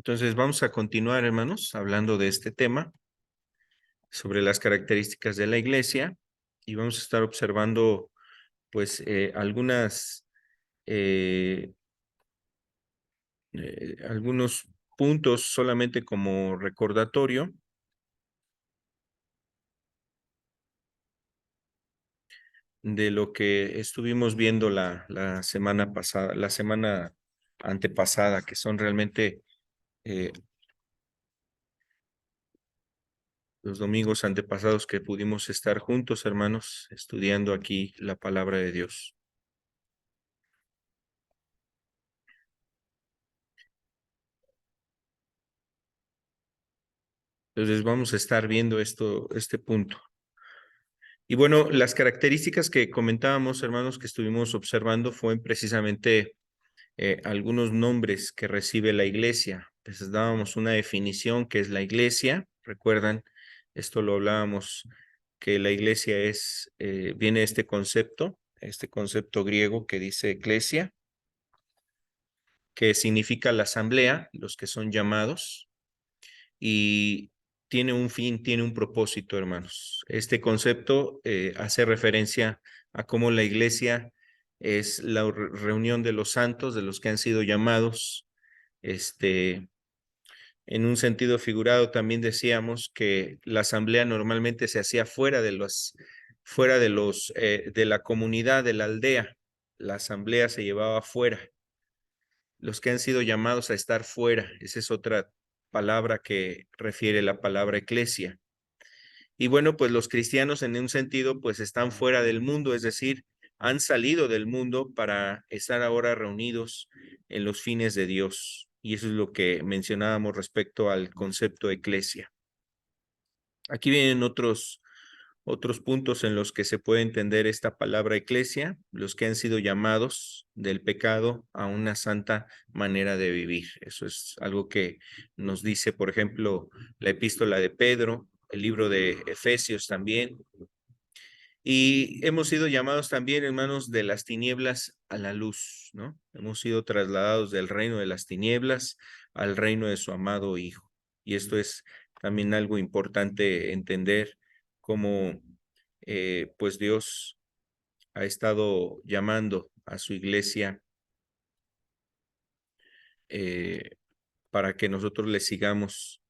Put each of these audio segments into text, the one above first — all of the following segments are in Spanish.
Entonces vamos a continuar, hermanos, hablando de este tema sobre las características de la iglesia y vamos a estar observando pues eh, algunos puntos solamente como recordatorio de lo que estuvimos viendo la semana pasada, la semana antepasada, que son realmente eh, los domingos antepasados que pudimos estar juntos, hermanos, estudiando aquí la palabra de Dios. Entonces vamos a estar viendo este punto. Y bueno, las características que comentábamos, hermanos, que estuvimos observando, fueron precisamente algunos nombres que recibe la iglesia. Entonces dábamos una definición que es la iglesia. Recuerdan, esto lo hablábamos, que la iglesia viene este concepto griego que dice eclesia, que significa la asamblea, los que son llamados, y tiene un fin, tiene un propósito, hermanos. Este concepto hace referencia a cómo la iglesia es la reunión de los santos, de los que han sido llamados. En un sentido figurado también decíamos que la asamblea normalmente se hacía de la comunidad, de la aldea. La asamblea se llevaba fuera. Los que han sido llamados a estar fuera, esa es otra palabra que refiere la palabra eclesia. Y bueno, pues los cristianos en un sentido pues están fuera del mundo, es decir, han salido del mundo para estar ahora reunidos en los fines de Dios. Y eso es lo que mencionábamos respecto al concepto eclesia. Aquí vienen otros puntos en los que se puede entender esta palabra eclesia, los que han sido llamados del pecado a una santa manera de vivir. Eso es algo que nos dice, por ejemplo, la epístola de Pedro, el libro de Efesios también. Y hemos sido llamados también, hermanos, de las tinieblas a la luz, ¿no? Hemos sido trasladados del reino de las tinieblas al reino de su amado Hijo. Y esto es también algo importante entender, cómo pues Dios ha estado llamando a su iglesia eh, para que nosotros le sigamos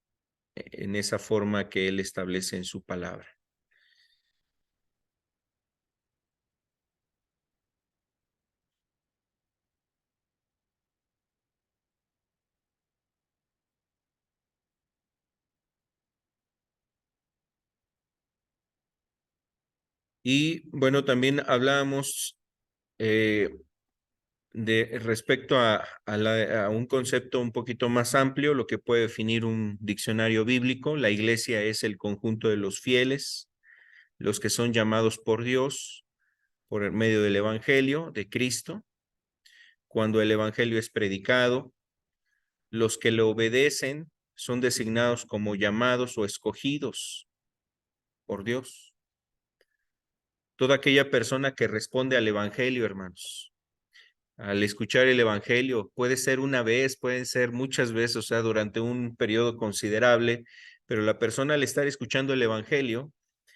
en esa forma que Él establece en su palabra. Y bueno, también hablábamos eh, de respecto a un concepto un poquito más amplio, lo que puede definir un diccionario bíblico. La iglesia es el conjunto de los fieles, los que son llamados por Dios por el medio del evangelio de Cristo. Cuando el evangelio es predicado, los que le obedecen son designados como llamados o escogidos por Dios. Toda aquella persona que responde al evangelio, hermanos, al escuchar el evangelio, puede ser una vez, pueden ser muchas veces, o sea, durante un periodo considerable, pero la persona al estar escuchando el evangelio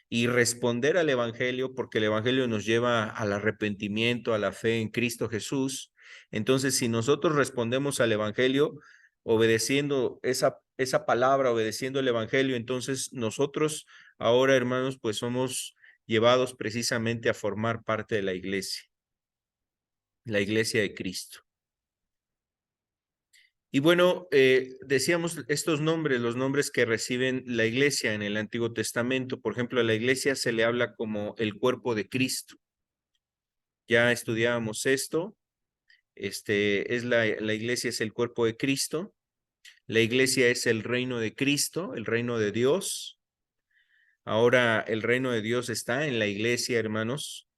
y responder al evangelio, porque el evangelio nos lleva al arrepentimiento, a la fe en Cristo Jesús. Entonces, si nosotros respondemos al evangelio obedeciendo esa palabra, obedeciendo el evangelio, entonces nosotros ahora, hermanos, pues somos llevados precisamente a formar parte de la iglesia de Cristo. Y bueno, decíamos estos nombres, los nombres que reciben la iglesia en el Antiguo Testamento. Por ejemplo, a la iglesia se le habla como el cuerpo de Cristo. Ya estudiábamos esto. La iglesia es el cuerpo de Cristo. La iglesia es el reino de Cristo, el reino de Dios. Ahora el reino de Dios está en la iglesia, hermanos.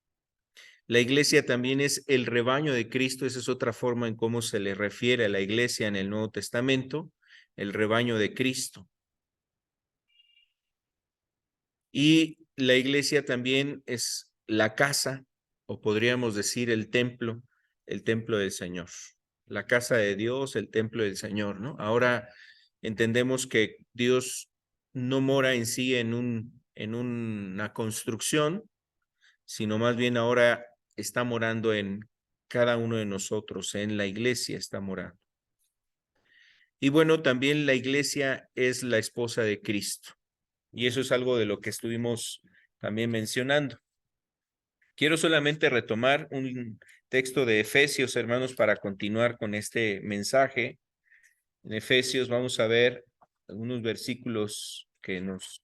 La iglesia también es el rebaño de Cristo. Esa es otra forma en cómo se le refiere a la iglesia en el Nuevo Testamento, el rebaño de Cristo. Y la iglesia también es la casa, o podríamos decir el templo del Señor. La casa de Dios, el templo del Señor, ¿no? Ahora, entendemos que Dios no mora en sí en una construcción, sino más bien ahora está morando en cada uno de nosotros, en la iglesia está morando. Y bueno, también la iglesia es la esposa de Cristo. Y eso es algo de lo que estuvimos también mencionando. Quiero solamente retomar un texto de Efesios, hermanos, para continuar con este mensaje. En Efesios vamos a ver algunos versículos que nos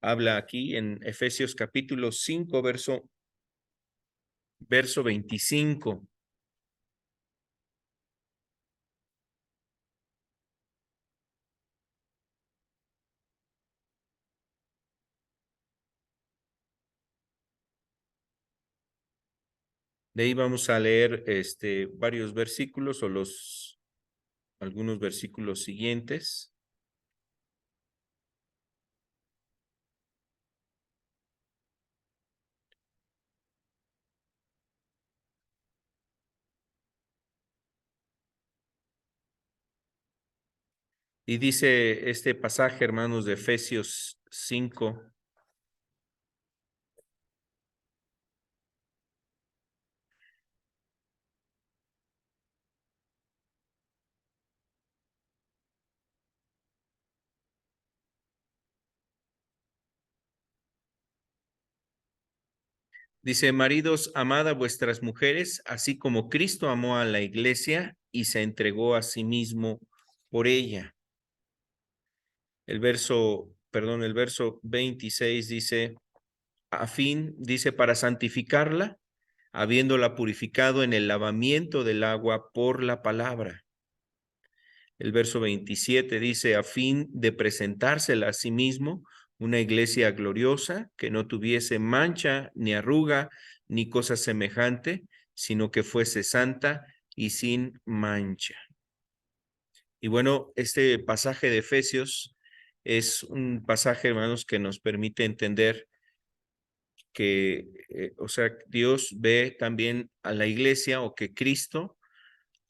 habla aquí en Efesios capítulo 5, verso 25. De ahí vamos a leer varios versículos o algunos versículos siguientes. Y dice este pasaje, hermanos, de Efesios 5. Dice, maridos, amad a vuestras mujeres, así como Cristo amó a la iglesia y se entregó a sí mismo por ella. El verso 26 dice, dice, para santificarla, habiéndola purificado en el lavamiento del agua por la palabra. El verso 27 dice, a fin de presentársela a sí mismo una iglesia gloriosa, que no tuviese mancha, ni arruga, ni cosa semejante, sino que fuese santa y sin mancha. Y bueno, este pasaje de Efesios es un pasaje, hermanos, que nos permite entender que, o sea, Dios ve también a la iglesia, o que Cristo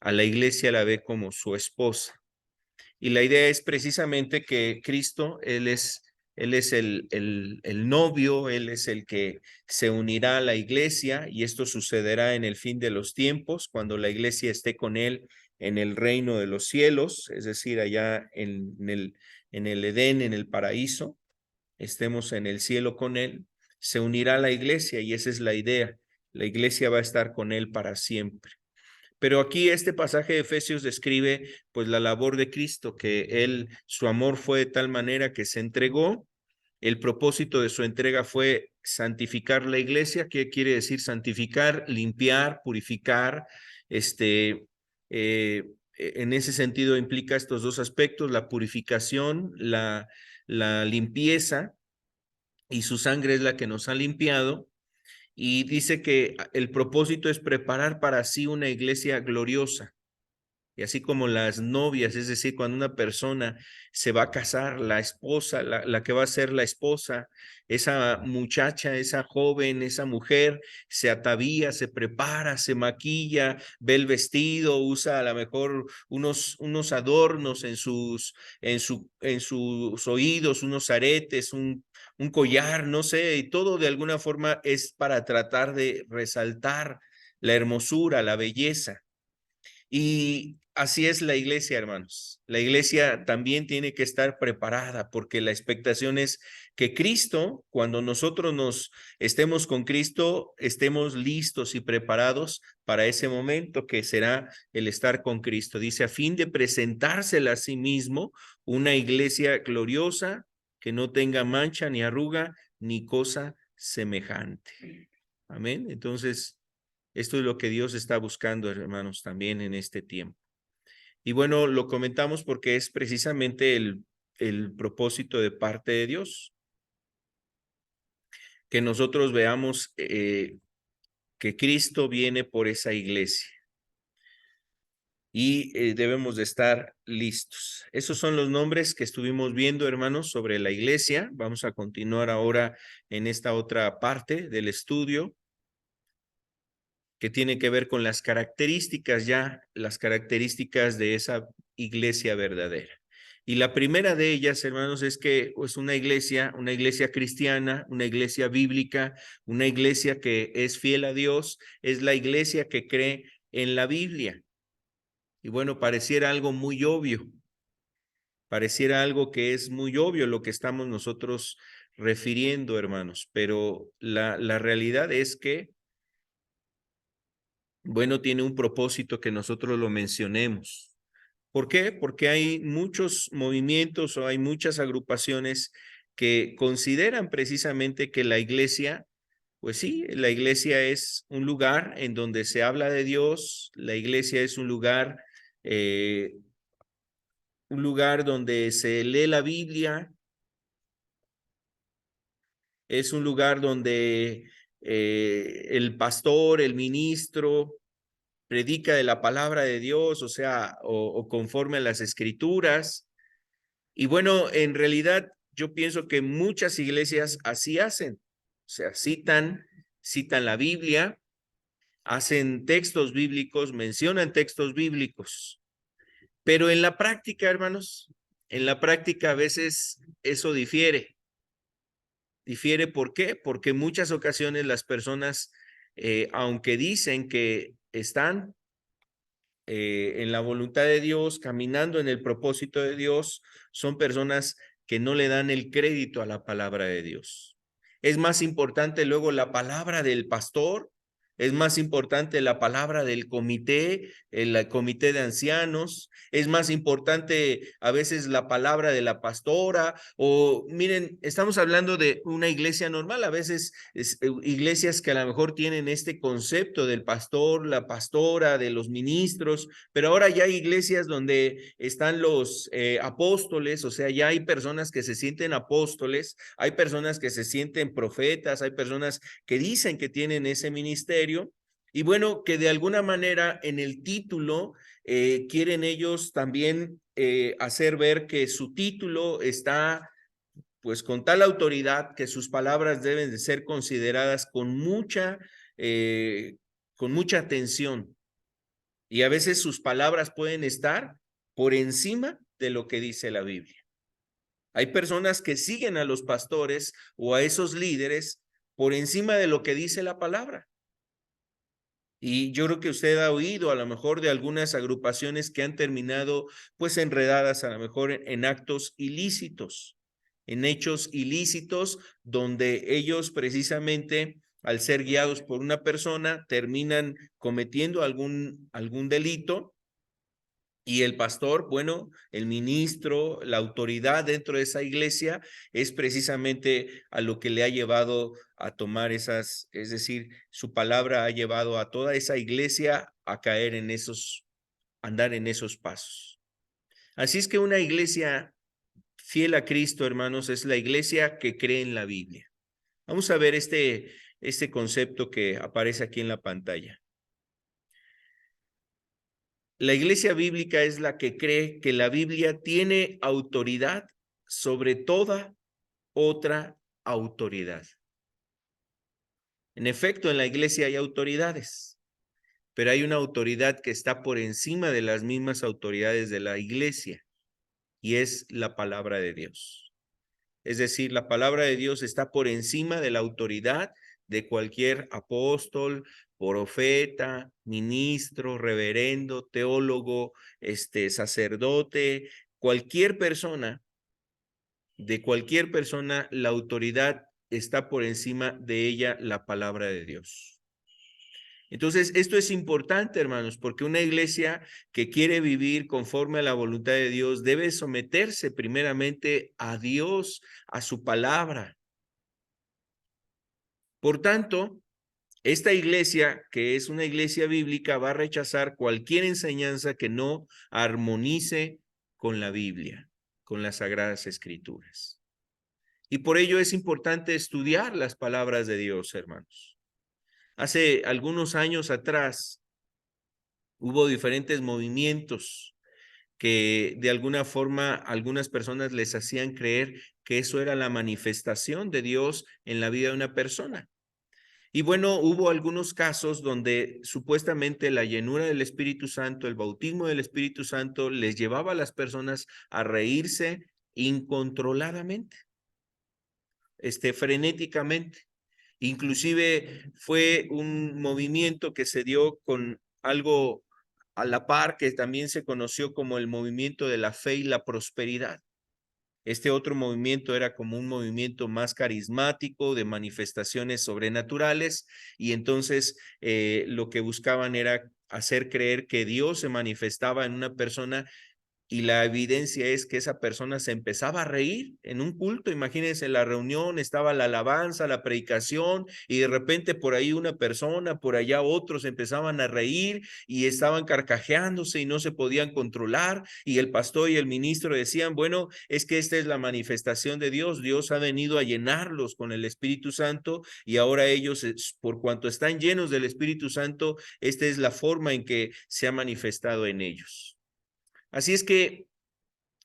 a la iglesia la ve como su esposa. Y la idea es precisamente que Cristo, Él es el novio, Él es el que se unirá a la iglesia, y esto sucederá en el fin de los tiempos, cuando la iglesia esté con Él en el reino de los cielos, es decir, allá en el Edén, en el paraíso, estemos en el cielo con Él, se unirá a la iglesia, y esa es la idea. La iglesia va a estar con Él para siempre. Pero aquí este pasaje de Efesios describe pues la labor de Cristo, que Él, su amor fue de tal manera que se entregó. El propósito de su entrega fue santificar la iglesia. ¿Qué quiere decir santificar? Limpiar, purificar. En ese sentido implica estos dos aspectos: la purificación, la limpieza, y su sangre es la que nos ha limpiado. Y dice que el propósito es preparar para sí una iglesia gloriosa. Y así como las novias, es decir, cuando una persona se va a casar, la esposa, la que va a ser la esposa, esa muchacha, esa joven, esa mujer, se atavía, se prepara, se maquilla, ve el vestido, usa a lo mejor unos adornos en sus oídos, unos aretes, un collar, no sé, y todo de alguna forma es para tratar de resaltar la hermosura, la belleza. Y así es la iglesia, hermanos. La iglesia también tiene que estar preparada, porque la expectación es que Cristo, cuando nosotros nos estemos con Cristo, estemos listos y preparados para ese momento que será el estar con Cristo. Dice, a fin de presentársela a sí mismo una iglesia gloriosa, que no tenga mancha, ni arruga, ni cosa semejante. Amén. Entonces, esto es lo que Dios está buscando, hermanos, también en este tiempo. Y bueno, lo comentamos porque es precisamente el propósito de parte de Dios, que nosotros veamos que Cristo viene por esa iglesia, y debemos de estar listos. Esos son los nombres que estuvimos viendo, hermanos, sobre la iglesia. Vamos a continuar ahora en esta otra parte del estudio, que tiene que ver con las características de esa iglesia verdadera. Y la primera de ellas, hermanos, es que es una iglesia cristiana, una iglesia bíblica, una iglesia que es fiel a Dios, es la iglesia que cree en la Biblia. Y bueno, pareciera algo muy obvio, pareciera algo que es muy obvio lo que estamos nosotros refiriendo, hermanos, pero la realidad es que, bueno, tiene un propósito que nosotros lo mencionemos. ¿Por qué? Porque hay muchos movimientos o hay muchas agrupaciones que consideran precisamente que la iglesia, pues sí, la iglesia es un lugar en donde se habla de Dios, la iglesia es un lugar donde se lee la Biblia, es un lugar donde el pastor, el ministro, predica de la palabra de Dios, o sea, o conforme a las escrituras. Y bueno, en realidad yo pienso que muchas iglesias así hacen, o sea, citan la Biblia, hacen textos bíblicos, mencionan textos bíblicos, pero en la práctica, hermanos, en la práctica a veces eso difiere. Difiere, ¿por qué? Porque en muchas ocasiones las personas, aunque dicen que están en la voluntad de Dios, caminando en el propósito de Dios, son personas que no le dan el crédito a la palabra de Dios. Es más importante luego la palabra del pastor, es más importante la palabra del comité, el comité de ancianos, es más importante a veces la palabra de la pastora, o miren, estamos hablando de una iglesia normal, a veces iglesias que a lo mejor tienen este concepto del pastor, la pastora, de los ministros, pero ahora ya hay iglesias donde están los apóstoles, o sea, ya hay personas que se sienten apóstoles, hay personas que se sienten profetas, hay personas que dicen que tienen ese ministerio, y bueno, que de alguna manera en el título quieren ellos también hacer ver que su título está pues con tal autoridad que sus palabras deben de ser consideradas con mucha atención. Y a veces sus palabras pueden estar por encima de lo que dice la Biblia. Hay personas que siguen a los pastores o a esos líderes por encima de lo que dice la palabra. Y yo creo que usted ha oído a lo mejor de algunas agrupaciones que han terminado pues enredadas a lo mejor en actos ilícitos, en hechos ilícitos donde ellos precisamente al ser guiados por una persona terminan cometiendo algún delito y el pastor, bueno, el ministro, la autoridad dentro de esa iglesia es precisamente a lo que le ha llevado a tomar esas, es decir, su palabra ha llevado a toda esa iglesia a caer en andar en esos pasos. Así es que una iglesia fiel a Cristo, hermanos, es la iglesia que cree en la Biblia. Vamos a ver este concepto que aparece aquí en la pantalla. La iglesia bíblica es la que cree que la Biblia tiene autoridad sobre toda otra autoridad. En efecto, en la iglesia hay autoridades, pero hay una autoridad que está por encima de las mismas autoridades de la iglesia y es la palabra de Dios. Es decir, la palabra de Dios está por encima de la autoridad de cualquier apóstol, profeta, ministro, reverendo, teólogo, sacerdote, cualquier persona, de cualquier persona, la autoridad está por encima de ella la palabra de Dios. Entonces, esto es importante, hermanos, porque una iglesia que quiere vivir conforme a la voluntad de Dios debe someterse primeramente a Dios, a su palabra. Por tanto, esta iglesia, que es una iglesia bíblica, va a rechazar cualquier enseñanza que no armonice con la Biblia, con las Sagradas Escrituras. Y por ello es importante estudiar las palabras de Dios, hermanos. Hace algunos años atrás hubo diferentes movimientos que de alguna forma algunas personas les hacían creer que eso era la manifestación de Dios en la vida de una persona. Y bueno, hubo algunos casos donde supuestamente la llenura del Espíritu Santo, el bautismo del Espíritu Santo, les llevaba a las personas a reírse incontroladamente, frenéticamente. Inclusive fue un movimiento que se dio con algo a la par que también se conoció como el movimiento de la fe y la prosperidad. Este otro movimiento era como un movimiento más carismático, de manifestaciones sobrenaturales, y entonces lo que buscaban era hacer creer que Dios se manifestaba en una persona, y la evidencia es que esa persona se empezaba a reír en un culto. Imagínense, la reunión, estaba la alabanza, la predicación, y de repente por ahí una persona, por allá otros empezaban a reír y estaban carcajeándose y no se podían controlar, y el pastor y el ministro decían, bueno, es que esta es la manifestación de Dios, Dios ha venido a llenarlos con el Espíritu Santo, y ahora ellos, por cuanto están llenos del Espíritu Santo, esta es la forma en que se ha manifestado en ellos. Así es que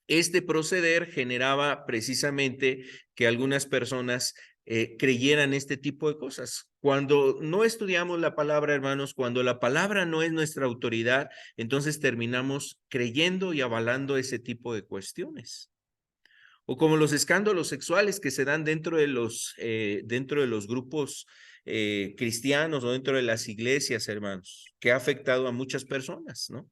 este proceder generaba precisamente que algunas personas creyeran este tipo de cosas. Cuando no estudiamos la palabra, hermanos, cuando la palabra no es nuestra autoridad, entonces terminamos creyendo y avalando ese tipo de cuestiones. O como los escándalos sexuales que se dan dentro de los grupos cristianos o dentro de las iglesias, hermanos, que ha afectado a muchas personas, ¿no?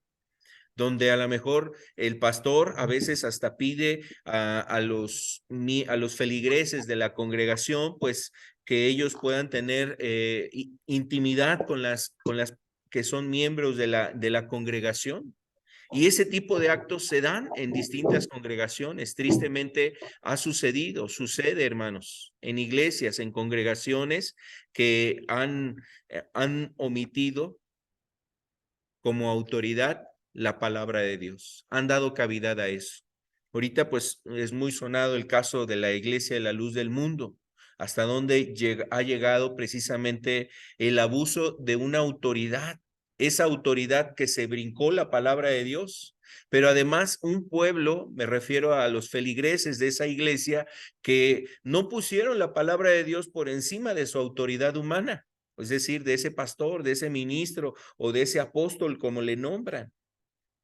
Donde a lo mejor el pastor a veces hasta pide a los feligreses de la congregación, pues que ellos puedan tener intimidad con las que son miembros de la congregación. Y ese tipo de actos se dan en distintas congregaciones. Tristemente ha sucedido, sucede, hermanos, en iglesias, en congregaciones que han omitido como autoridad la palabra de Dios. Han dado cavidad a eso. Ahorita pues es muy sonado el caso de la Iglesia de la Luz del Mundo, hasta donde ha llegado precisamente el abuso de una autoridad, esa autoridad que se brincó la palabra de Dios. Pero además un pueblo, me refiero a los feligreses de esa iglesia, que no pusieron la palabra de Dios por encima de su autoridad humana, es decir, de ese pastor, de ese ministro o de ese apóstol, como le nombran.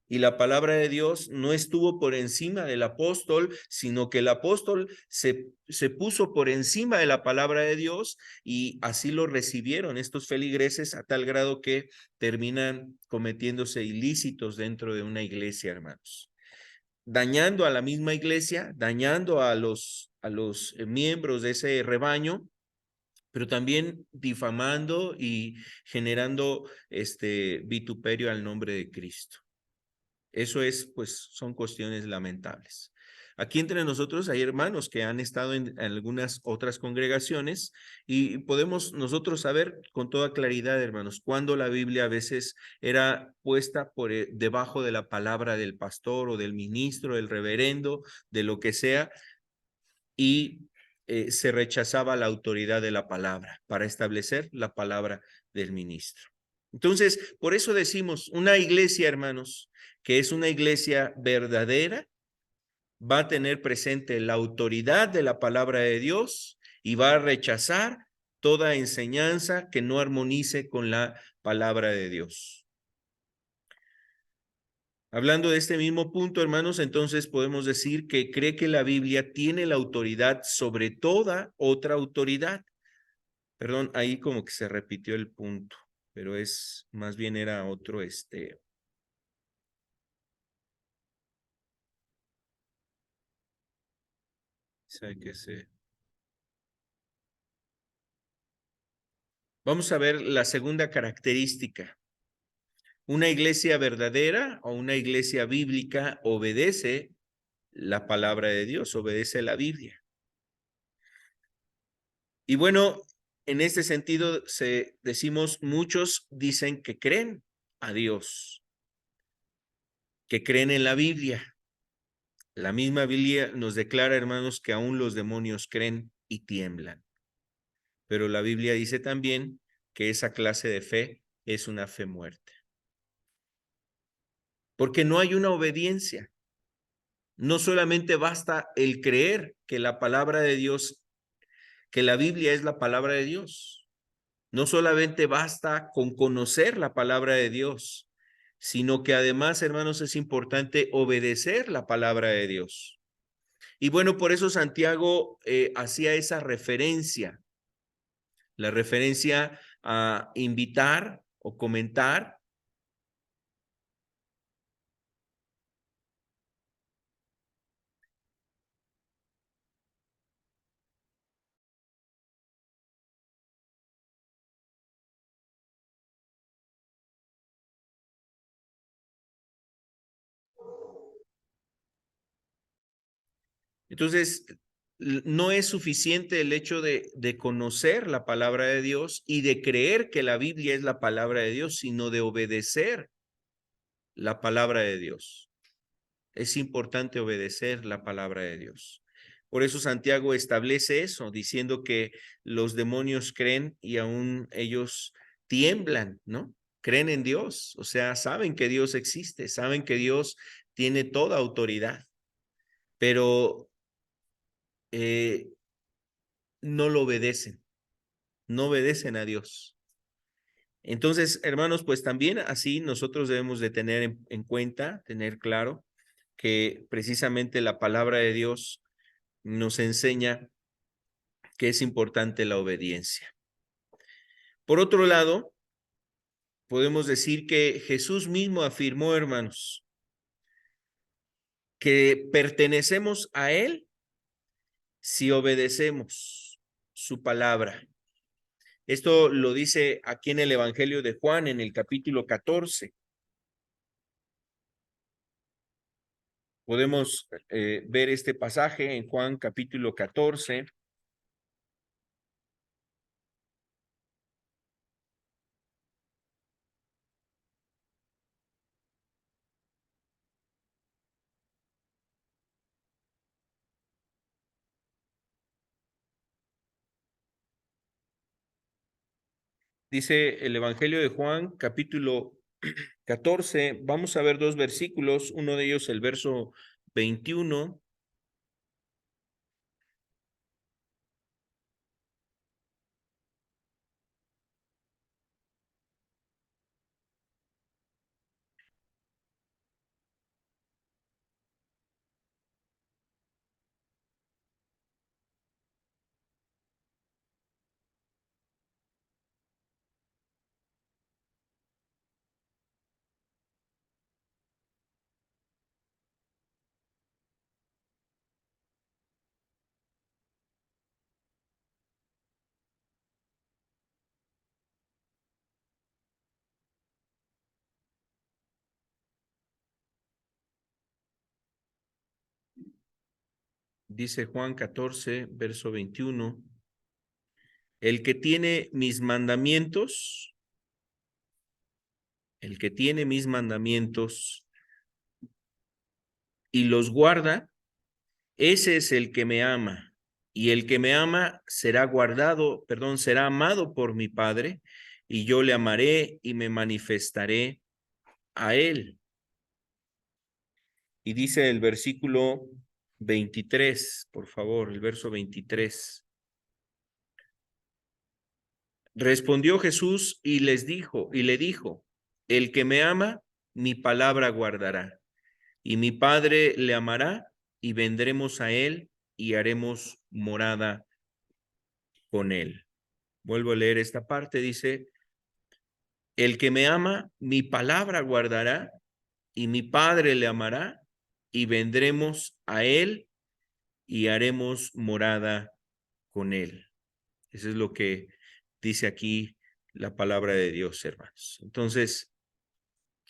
Y la palabra de Dios no estuvo por encima del apóstol, sino que el apóstol se puso por encima de la palabra de Dios, y así lo recibieron estos feligreses, a tal grado que terminan cometiéndose ilícitos dentro de una iglesia, hermanos. Dañando a la misma iglesia, dañando a los miembros de ese rebaño, pero también difamando y generando vituperio al nombre de Cristo. Eso es, pues, son cuestiones lamentables. Aquí entre nosotros hay hermanos que han estado en algunas otras congregaciones, y podemos nosotros saber con toda claridad, hermanos, cuando la Biblia a veces era puesta por debajo de la palabra del pastor o del ministro, del reverendo, de lo que sea, y se rechazaba la autoridad de la palabra para establecer la palabra del ministro. Entonces, por eso decimos, una iglesia, hermanos, que es una iglesia verdadera, va a tener presente la autoridad de la palabra de Dios y va a rechazar toda enseñanza que no armonice con la palabra de Dios. Hablando de este mismo punto, hermanos, entonces podemos decir que cree que la Biblia tiene la autoridad sobre toda otra autoridad. Perdón, ahí como que se repitió el punto, pero es más bien era otro, ¿sabe qué sé? Vamos a ver la segunda característica. Una iglesia verdadera o una iglesia bíblica obedece la palabra de Dios, obedece la Biblia. Y bueno, en este sentido decimos, muchos dicen que creen a Dios, que creen en la Biblia. La misma Biblia nos declara, hermanos, que aún los demonios creen y tiemblan. Pero la Biblia dice también que esa clase de fe es una fe muerta. Porque no hay una obediencia. No solamente basta el creer que la palabra de Dios, que la Biblia es la palabra de Dios. No solamente basta con conocer la palabra de Dios, sino que además, hermanos, es importante obedecer la palabra de Dios. Y bueno, por eso Santiago hacía esa referencia, la referencia a invitar o comentar. Entonces, no es suficiente el hecho de conocer la palabra de Dios y de creer que la Biblia es la palabra de Dios, sino de obedecer la palabra de Dios. Es importante obedecer la palabra de Dios. Por eso Santiago establece eso, diciendo que los demonios creen y aún ellos tiemblan, ¿no? Creen en Dios, o sea, saben que Dios existe, saben que Dios tiene toda autoridad, pero no lo obedecen, no obedecen a Dios. Entonces, hermanos, pues también así nosotros debemos de tener en cuenta, tener claro que precisamente la palabra de Dios nos enseña que es importante la obediencia. Por otro lado, podemos decir que Jesús mismo afirmó, hermanos, que pertenecemos a Él si obedecemos su palabra. Esto lo dice aquí en el Evangelio de Juan, en el capítulo 14. Podemos ver este pasaje en Juan capítulo 14. Dice el Evangelio de Juan capítulo 14. Vamos a ver dos versículos, uno de ellos el verso 21. Dice Juan 14, verso 21. El que tiene mis mandamientos, el que tiene mis mandamientos y los guarda, ese es el que me ama. Y el que me ama será guardado, perdón, será amado por mi Padre, y yo le amaré y me manifestaré a él. Y dice el versículo 23, por favor, el verso 23. Respondió Jesús y le dijo, el que me ama, mi palabra guardará, y mi Padre le amará, y vendremos a él y haremos morada con él. Vuelvo a leer esta parte, dice, el que me ama, mi palabra guardará, y mi Padre le amará, y vendremos a él y haremos morada con él. Eso es lo que dice aquí la palabra de Dios, hermanos. Entonces,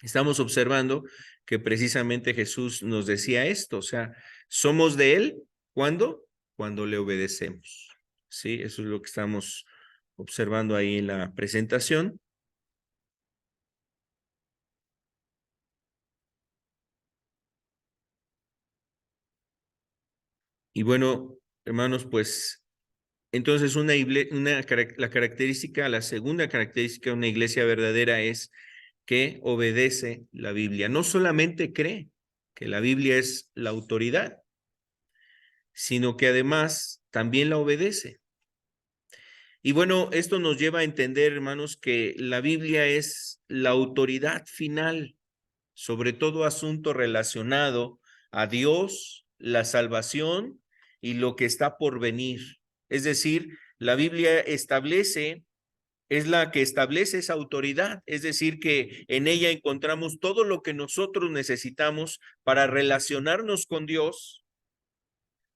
estamos observando que precisamente Jesús nos decía esto, o sea, somos de Él, ¿cuándo? Cuando le obedecemos. Sí, eso es lo que estamos observando ahí en la presentación. Y bueno, hermanos, pues entonces la característica, la segunda característica de una iglesia verdadera es que obedece la Biblia. No solamente cree que la Biblia es la autoridad, sino que además también la obedece. Y bueno, esto nos lleva a entender, hermanos, que la Biblia es la autoridad final sobre todo asunto relacionado a Dios, la salvación y lo que está por venir. Es decir, la Biblia es la que establece esa autoridad, es decir, que en ella encontramos todo lo que nosotros necesitamos para relacionarnos con Dios.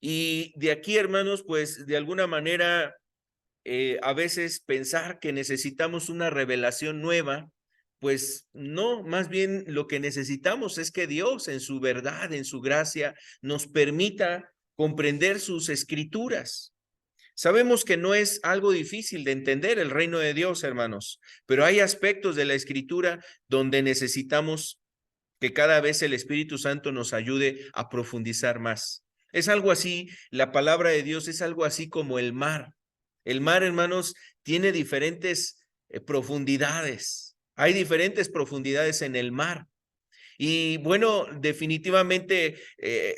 Y de aquí, hermanos, pues de alguna manera, a veces pensar que necesitamos una revelación nueva, pues no, más bien lo que necesitamos es que Dios en su verdad, en su gracia, nos permita comprender sus escrituras. Sabemos que no es algo difícil de entender el reino de Dios, hermanos, pero hay aspectos de la escritura donde necesitamos que cada vez el Espíritu Santo nos ayude a profundizar más. Es algo así, la palabra de Dios es algo así como el mar. El mar, hermanos, tiene diferentes profundidades. Hay diferentes profundidades en el mar. Y bueno, definitivamente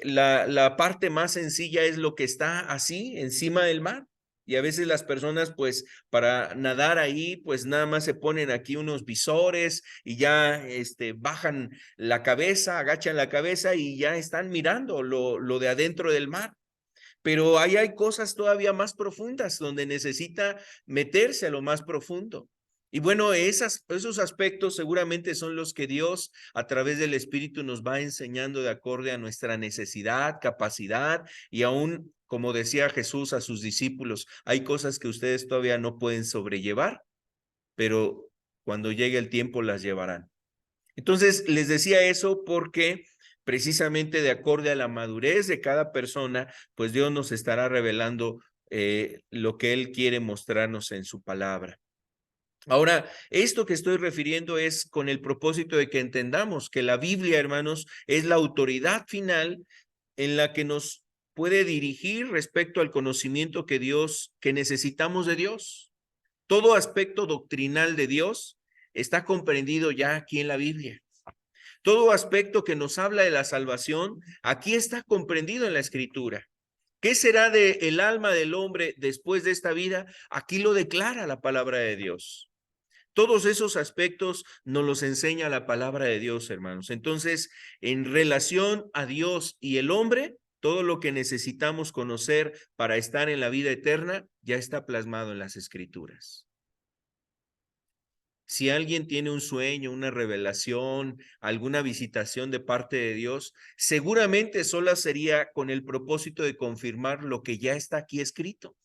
la parte más sencilla es lo que está así, encima del mar. Y a veces las personas, pues, para nadar ahí, pues nada más se ponen aquí unos visores y ya bajan la cabeza, agachan la cabeza y ya están mirando lo de adentro del mar. Pero ahí hay cosas todavía más profundas donde necesita meterse a lo más profundo. Y bueno, esos aspectos seguramente son los que Dios a través del Espíritu nos va enseñando de acorde a nuestra necesidad, capacidad y aún, como decía Jesús a sus discípulos, hay cosas que ustedes todavía no pueden sobrellevar, pero cuando llegue el tiempo las llevarán. Entonces, les decía eso porque precisamente de acorde a la madurez de cada persona, pues Dios nos estará revelando lo que Él quiere mostrarnos en su palabra. Ahora, esto que estoy refiriendo es con el propósito de que entendamos que la Biblia, hermanos, es la autoridad final en la que nos puede dirigir respecto al conocimiento que necesitamos de Dios. Todo aspecto doctrinal de Dios está comprendido ya aquí en la Biblia. Todo aspecto que nos habla de la salvación, aquí está comprendido en la Escritura. ¿Qué será del alma del hombre después de esta vida? Aquí lo declara la palabra de Dios. Todos esos aspectos nos los enseña la palabra de Dios, hermanos. Entonces, en relación a Dios y el hombre, todo lo que necesitamos conocer para estar en la vida eterna ya está plasmado en las Escrituras. Si alguien tiene un sueño, una revelación, alguna visitación de parte de Dios, seguramente sola sería con el propósito de confirmar lo que ya está aquí escrito.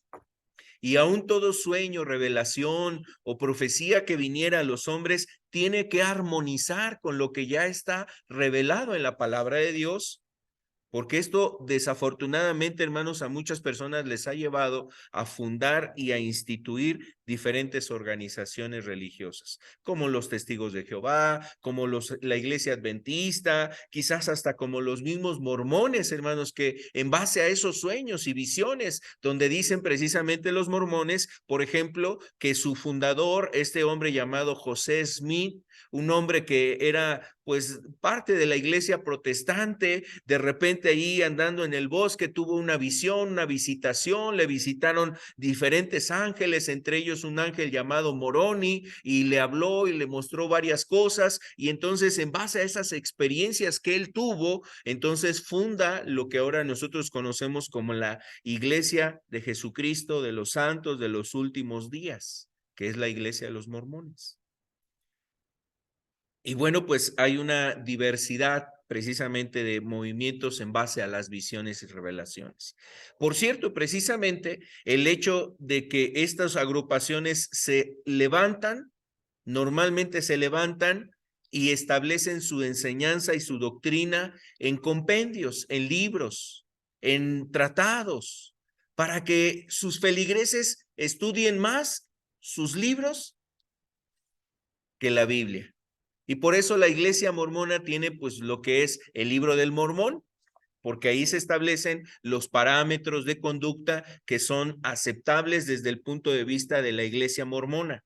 Y aún todo sueño, revelación o profecía que viniera a los hombres tiene que armonizar con lo que ya está revelado en la palabra de Dios. Porque esto desafortunadamente, hermanos, a muchas personas les ha llevado a fundar y a instituir diferentes organizaciones religiosas, como los Testigos de Jehová, como la Iglesia Adventista, quizás hasta como los mismos mormones, hermanos, que en base a esos sueños y visiones, donde dicen precisamente los mormones, por ejemplo, que su fundador, este hombre llamado José Smith, un hombre que era pues parte de la iglesia protestante, de repente ahí andando en el bosque tuvo una visión, una visitación, le visitaron diferentes ángeles, entre ellos un ángel llamado Moroni, y le habló y le mostró varias cosas, y entonces en base a esas experiencias que él tuvo, entonces funda lo que ahora nosotros conocemos como la Iglesia de Jesucristo de los Santos de los Últimos Días, que es la Iglesia de los Mormones. Y bueno, pues hay una diversidad precisamente de movimientos en base a las visiones y revelaciones. Por cierto, precisamente el hecho de que estas agrupaciones se levantan, normalmente se levantan y establecen su enseñanza y su doctrina en compendios, en libros, en tratados, para que sus feligreses estudien más sus libros que la Biblia. Y por eso la iglesia mormona tiene pues lo que es el libro del Mormón, porque ahí se establecen los parámetros de conducta que son aceptables desde el punto de vista de la iglesia mormona.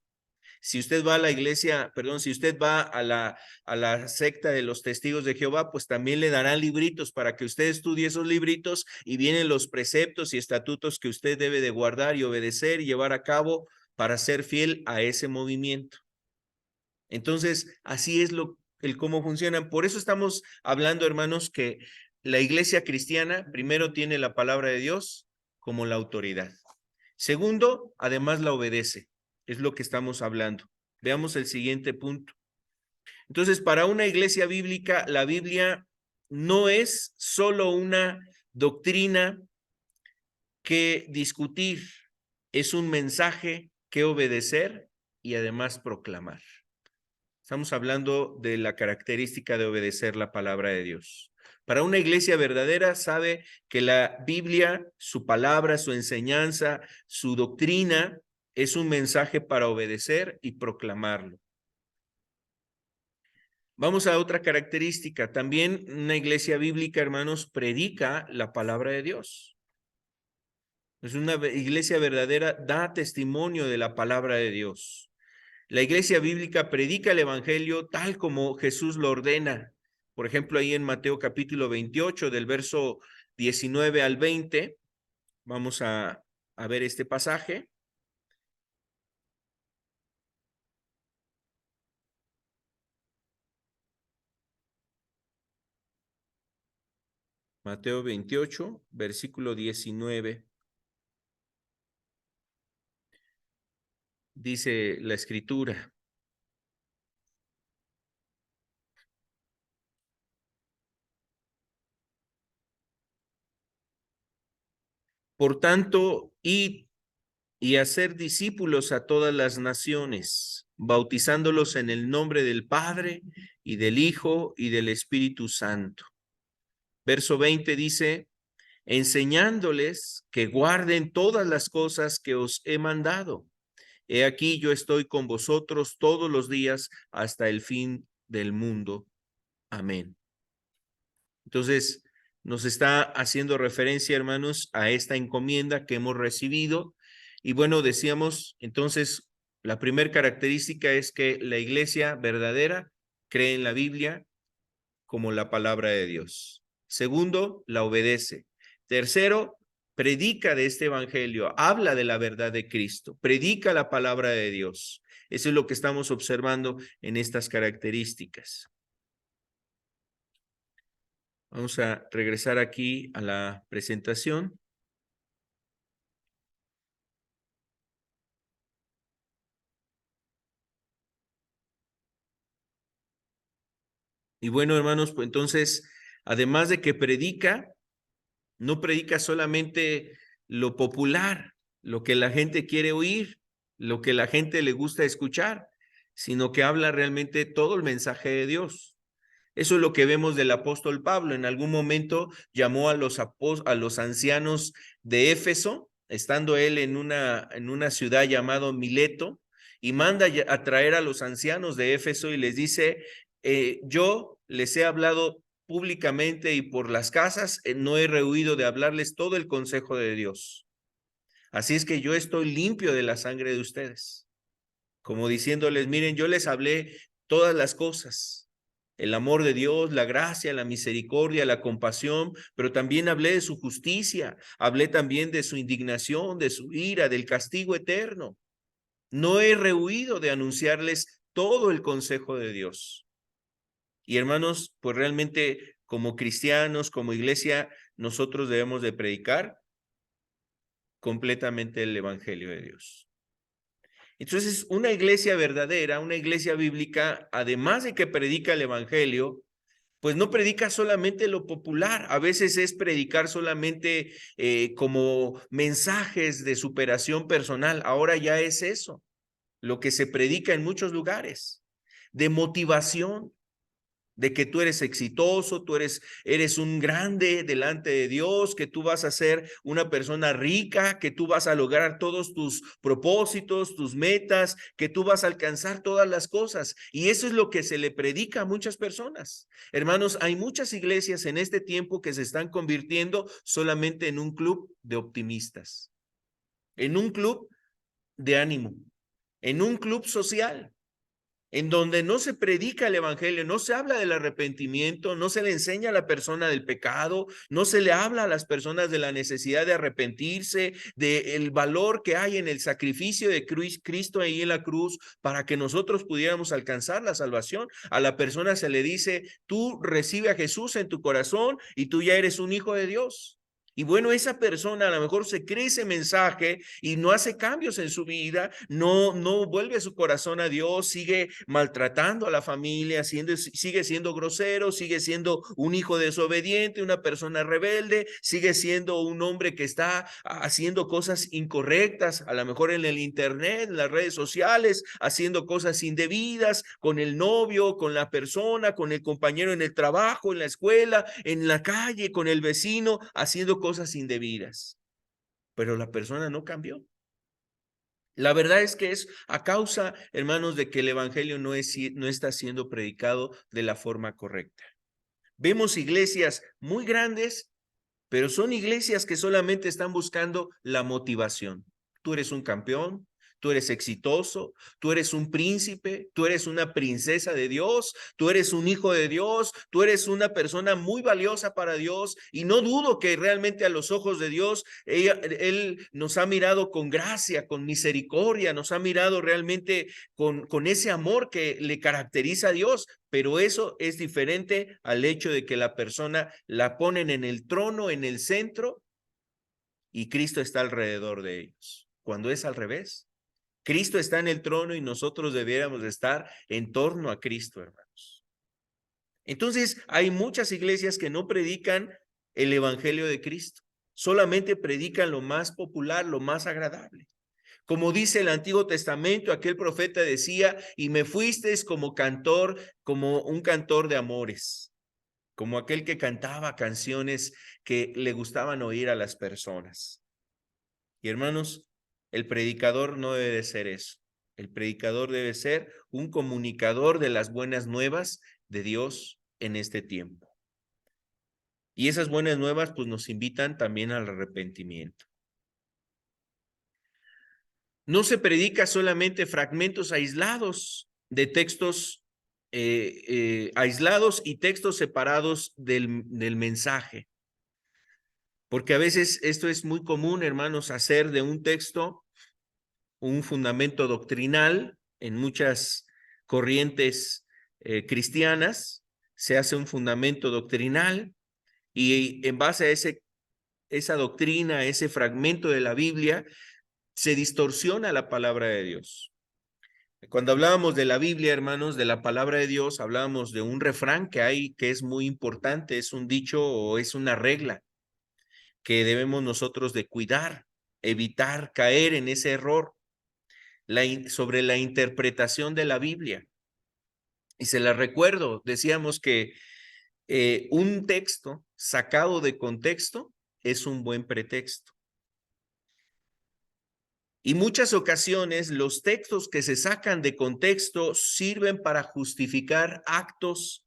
Si usted va a la iglesia, perdón, si usted va a la secta de los Testigos de Jehová, pues también le darán libritos para que usted estudie esos libritos y vienen los preceptos y estatutos que usted debe de guardar y obedecer y llevar a cabo para ser fiel a ese movimiento. Entonces, así es el cómo funcionan. Por eso estamos hablando, hermanos, que la iglesia cristiana primero tiene la palabra de Dios como la autoridad. Segundo, además la obedece. Es lo que estamos hablando. Veamos el siguiente punto. Entonces, para una iglesia bíblica, la Biblia no es solo una doctrina que discutir, es un mensaje que obedecer y además proclamar. Estamos hablando de la característica de obedecer la palabra de Dios. Para una iglesia verdadera sabe que la Biblia, su palabra, su enseñanza, su doctrina es un mensaje para obedecer y proclamarlo. Vamos a otra característica. También una iglesia bíblica, hermanos, predica la palabra de Dios. Es una iglesia verdadera, da testimonio de la palabra de Dios. La iglesia bíblica predica el evangelio tal como Jesús lo ordena. Por ejemplo, ahí en Mateo capítulo 28, del verso 19 al 20, vamos a ver este pasaje. Mateo 28, versículo 19. Dice la escritura: por tanto, id y hacer discípulos a todas las naciones, bautizándolos en el nombre del Padre y del Hijo y del Espíritu Santo. Verso 20 dice: enseñándoles que guarden todas las cosas que os he mandado. He aquí yo estoy con vosotros todos los días hasta el fin del mundo. Amén. Entonces, nos está haciendo referencia, hermanos, a esta encomienda que hemos recibido. Y bueno, decíamos, entonces, la primera característica es que la iglesia verdadera cree en la Biblia como la palabra de Dios. Segundo, la obedece. Tercero, predica de este evangelio, habla de la verdad de Cristo, predica la palabra de Dios. Eso es lo que estamos observando en estas características. Vamos a regresar aquí a la presentación. Y bueno, hermanos, pues entonces, además de que predica, no predica solamente lo popular, lo que la gente quiere oír, lo que la gente le gusta escuchar, sino que habla realmente todo el mensaje de Dios. Eso es lo que vemos del apóstol Pablo. En algún momento llamó a los ancianos de Éfeso, estando él en una ciudad llamado Mileto, y manda a traer a los ancianos de Éfeso y les dice: yo les he hablado públicamente y por las casas, no he rehuido de hablarles todo el consejo de Dios. Así es que yo estoy limpio de la sangre de ustedes. Como diciéndoles: miren, yo les hablé todas las cosas, el amor de Dios, la gracia, la misericordia, la compasión, pero también hablé de su justicia, hablé también de su indignación, de su ira, del castigo eterno. No he rehuido de anunciarles todo el consejo de Dios. Y hermanos, pues realmente como cristianos, como iglesia, nosotros debemos de predicar completamente el evangelio de Dios. Entonces, una iglesia verdadera, una iglesia bíblica, además de que predica el evangelio, pues no predica solamente lo popular, a veces es predicar solamente como mensajes de superación personal. Ahora ya es eso, lo que se predica en muchos lugares, de motivación, de que tú eres exitoso, eres un grande delante de Dios, que tú vas a ser una persona rica, que tú vas a lograr todos tus propósitos, tus metas, que tú vas a alcanzar todas las cosas. Y eso es lo que se le predica a muchas personas. Hermanos, hay muchas iglesias en este tiempo que se están convirtiendo solamente en un club de optimistas, en un club de ánimo, en un club social. en donde no se predica el evangelio, no se habla del arrepentimiento, no se le enseña a la persona del pecado, no se le habla a las personas de la necesidad de arrepentirse, del valor que hay en el sacrificio de Cristo ahí en la cruz para que nosotros pudiéramos alcanzar la salvación. A la persona se le dice, tú recibe a Jesús en tu corazón y tú ya eres un hijo de Dios. Y bueno, esa persona a lo mejor se cree ese mensaje y no hace cambios en su vida, no vuelve su corazón a Dios, sigue maltratando a la familia, sigue siendo grosero, sigue siendo un hijo desobediente, una persona rebelde, sigue siendo un hombre que está haciendo cosas incorrectas, a lo mejor en el internet, en las redes sociales, haciendo cosas indebidas con el novio, con la persona, con el compañero en el trabajo, en la escuela, en la calle, con el vecino, haciendo cosas indebidas. Pero la persona no cambió. La verdad es que es a causa, hermanos, de que el evangelio no está siendo predicado de la forma correcta. Vemos iglesias muy grandes, pero son iglesias que solamente están buscando la motivación. Tú eres un campeón, tú eres exitoso, tú eres un príncipe, tú eres una princesa de Dios, tú eres un hijo de Dios, tú eres una persona muy valiosa para Dios y no dudo que realmente a los ojos de Dios Él nos ha mirado con gracia, con misericordia, nos ha mirado realmente con ese amor que le caracteriza a Dios, pero eso es diferente al hecho de que la persona la ponen en el trono, en el centro, y Cristo está alrededor de ellos. Cuando es al revés, Cristo está en el trono y nosotros debiéramos estar en torno a Cristo, hermanos. Entonces, hay muchas iglesias que no predican el evangelio de Cristo, solamente predican lo más popular, lo más agradable. Como dice el Antiguo Testamento, aquel profeta decía, y me fuisteis como cantor, como un cantor de amores, como aquel que cantaba canciones que le gustaban oír a las personas. Y hermanos, el predicador no debe de ser eso. El predicador debe ser un comunicador de las buenas nuevas de Dios en este tiempo. Y esas buenas nuevas pues nos invitan también al arrepentimiento. No se predica solamente fragmentos aislados de textos aislados y textos separados del mensaje. Porque a veces esto es muy común, hermanos, hacer de un texto un fundamento doctrinal en muchas corrientes cristianas. Se hace un fundamento doctrinal y en base a esa doctrina, ese fragmento de la Biblia, se distorsiona la palabra de Dios. Cuando hablábamos de la Biblia, hermanos, de la palabra de Dios, hablábamos de un refrán que hay que es muy importante, es un dicho o es una regla que debemos nosotros de cuidar, evitar caer en ese error sobre la interpretación de la Biblia. Y se la recuerdo, decíamos que un texto sacado de contexto es un buen pretexto. Y muchas ocasiones los textos que se sacan de contexto sirven para justificar actos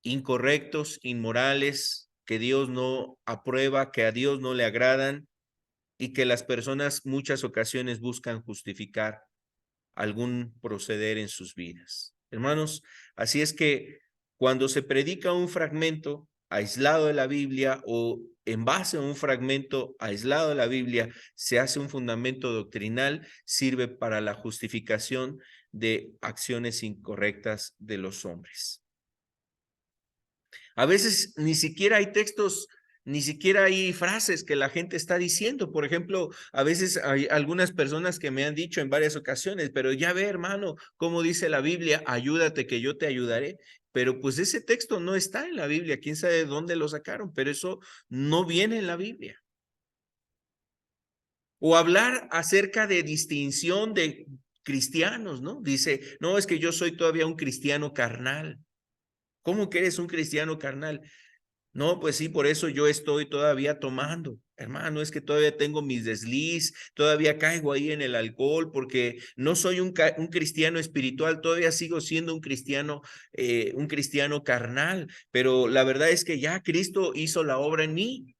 incorrectos, inmorales, que Dios no aprueba, que a Dios no le agradan y que las personas muchas ocasiones buscan justificar algún proceder en sus vidas. Hermanos, así es que cuando se predica un fragmento aislado de la Biblia o en base a un fragmento aislado de la Biblia, se hace un fundamento doctrinal, sirve para la justificación de acciones incorrectas de los hombres. A veces ni siquiera hay textos, ni siquiera hay frases que la gente está diciendo. Por ejemplo, a veces hay algunas personas que me han dicho en varias ocasiones, pero ya ve, hermano, cómo dice la Biblia, ayúdate que yo te ayudaré. Pero pues ese texto no está en la Biblia, quién sabe de dónde lo sacaron, pero eso no viene en la Biblia. O hablar acerca de distinción de cristianos, ¿no? Dice, no, es que yo soy todavía un cristiano carnal. ¿Cómo que eres un cristiano carnal? No, pues sí, por eso yo estoy todavía tomando. Hermano, es que todavía tengo mis desliz, todavía caigo ahí en el alcohol porque no soy un cristiano espiritual, todavía sigo siendo un cristiano carnal, pero la verdad es que ya Cristo hizo la obra en mí.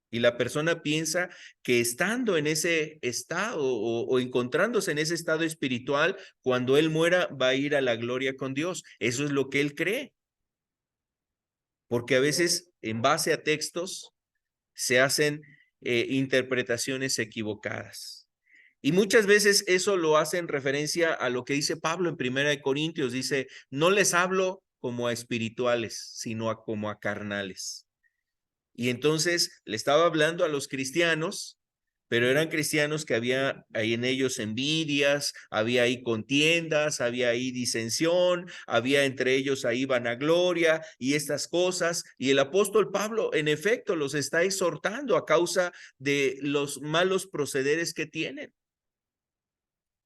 Y la persona piensa que estando en ese estado o encontrándose en ese estado espiritual, cuando él muera va a ir a la gloria con Dios. Eso es lo que él cree. Porque a veces en base a textos se hacen interpretaciones equivocadas. Y muchas veces eso lo hace en referencia a lo que dice Pablo en Primera de Corintios. Dice, no les hablo como a espirituales, sino como a carnales. Y entonces le estaba hablando a los cristianos, pero eran cristianos que había ahí en ellos envidias, había ahí contiendas, había ahí disensión, había entre ellos ahí vanagloria y estas cosas. Y el apóstol Pablo, en efecto, los está exhortando a causa de los malos procederes que tienen.